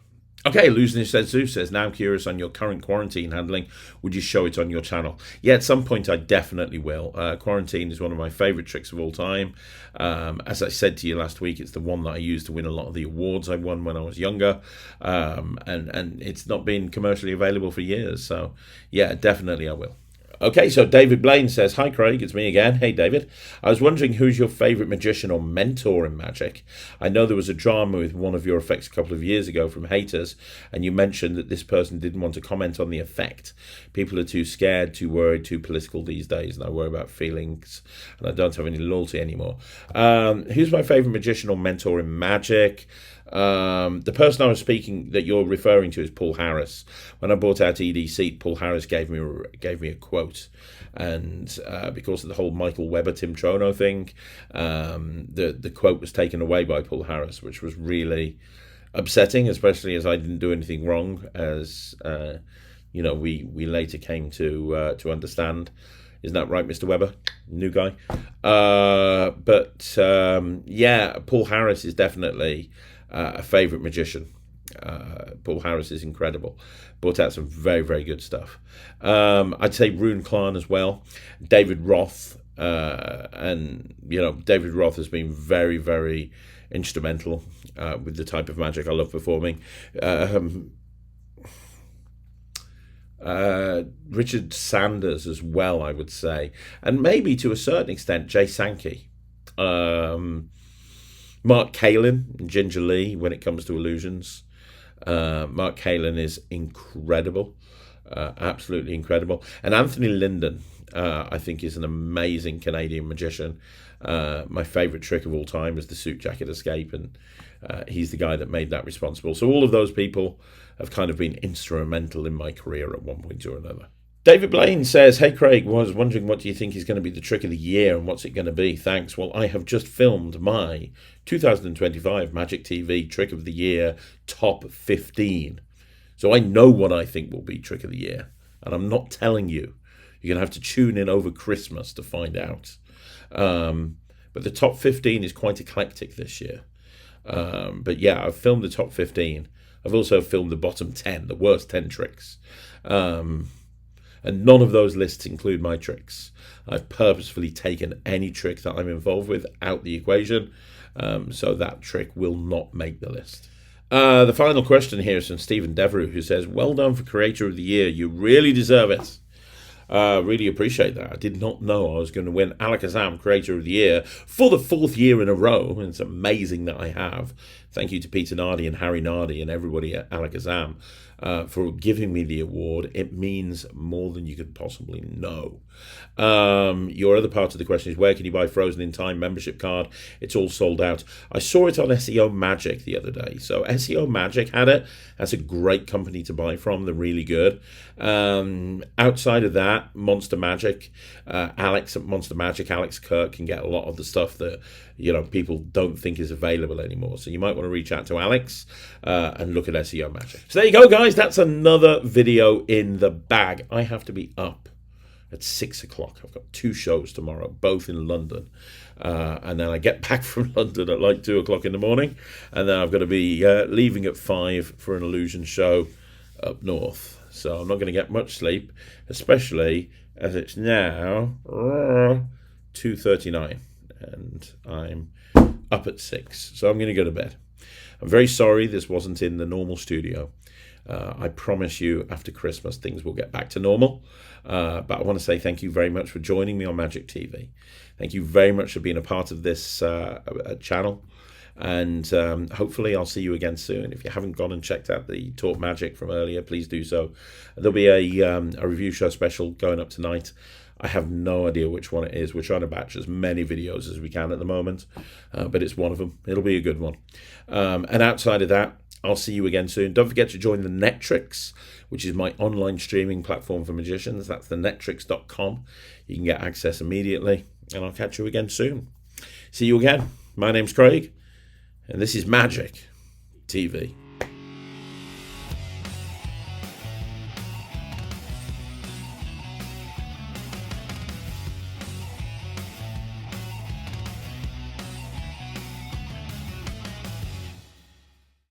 Okay, Losing Zeus says, now I'm curious on your current quarantine handling. Would you show it on your channel? Yeah, at some point I definitely will. Quarantine is one of my favourite tricks of all time. As I said to you last week, it's the one that I used to win a lot of the awards I won when I was younger. And it's not been commercially available for years. So, yeah, definitely I will. Okay, so David Blaine says, hi Craig, it's me again. Hey David, I was wondering who's your favourite magician or mentor in magic? I know there was a drama with one of your effects a couple of years ago from haters, and you mentioned that this person didn't want to comment on the effect. People are too scared, too worried, too political these days, and I worry about feelings, and I don't have any loyalty anymore. Who's my favourite magician or mentor in magic? The person I was speaking that you're referring to is Paul Harris. When I bought out EDC, Paul Harris gave me a quote, and because of the whole Michael Weber Tim Trono thing, the quote was taken away by Paul Harris, which was really upsetting, especially as I didn't do anything wrong, as we later came to understand. Isn't that right, Mr. Weber? New guy. Yeah, Paul Harris is definitely a favourite magician. Paul Harris is incredible. Brought out some very, very good stuff. I'd say Rune Klan as well. David Roth. David Roth has been very, very instrumental with the type of magic I love performing. Richard Sanders as well, I would say. And maybe to a certain extent, Jay Sankey. Mark Kalin and Ginger Lee when it comes to illusions. Mark Kalin is incredible. Absolutely incredible. And Anthony Linden, I think, is an amazing Canadian magician. My favourite trick of all time is the suit jacket escape, and he's the guy that made that responsible. So all of those people have kind of been instrumental in my career at one point or another. David Blaine says, hey Craig, was wondering what do you think is going to be the trick of the year and what's it going to be? Thanks. Well, I have just filmed my 2025 Magic TV Trick of the Year Top 15. So I know what I think will be Trick of the Year. And I'm not telling you. You're going to have to tune in over Christmas to find out. But the top 15 is quite eclectic this year. But yeah, I've filmed the top 15. I've also filmed the bottom 10, the worst 10 tricks. And none of those lists include my tricks. I've purposefully taken any trick that I'm involved with out the equation, so that trick will not make the list. The final question here is from Stephen Devereux, who says, well done for Creator of the Year. You really deserve it. Really appreciate that. I did not know I was going to win Alakazam Creator of the Year for the 4th year in a row. And it's amazing that I have. Thank you to Peter Nardi and Harry Nardi and everybody at Alakazam for giving me the award. It means more than you could possibly know. Your other part of the question is, where can you buy Frozen in Time membership card? It's all sold out. I saw it on SEO Magic the other day. So SEO Magic had it. That's a great company to buy from. They're really good. Outside of that, Monster Magic, Alex at Monster Magic, Alex Kirk can get a lot of the stuff that people don't think is available anymore. So you might want to reach out to Alex and look at SEO Magic. So there you go, guys. That's another video in the bag. I have to be up at 6 o'clock. I've got 2 shows tomorrow, both in London. And then I get back from London at like 2 o'clock in the morning. And then I've got to be leaving at 5 for an Illusion show up north. So I'm not going to get much sleep, especially as it's now 2:39 and I'm up at 6. So I'm going to go to bed. I'm very sorry this wasn't in the normal studio. I promise you after Christmas things will get back to normal. But I want to say thank you very much for joining me on Magic TV. Thank you very much for being a part of this channel. And hopefully I'll see you again soon. If you haven't gone and checked out the Talk Magic from earlier, please do so. There'll be a review show special going up tonight. I have no idea which one it is. We're trying to batch as many videos as we can at the moment, but it's one of them. It'll be a good one. And outside of that, I'll see you again soon. Don't forget to join the Netrix, which is my online streaming platform for magicians. That's the Netrix.com. You can get access immediately, and I'll catch you again soon. See you again. My name's Craig, and this is Magic TV.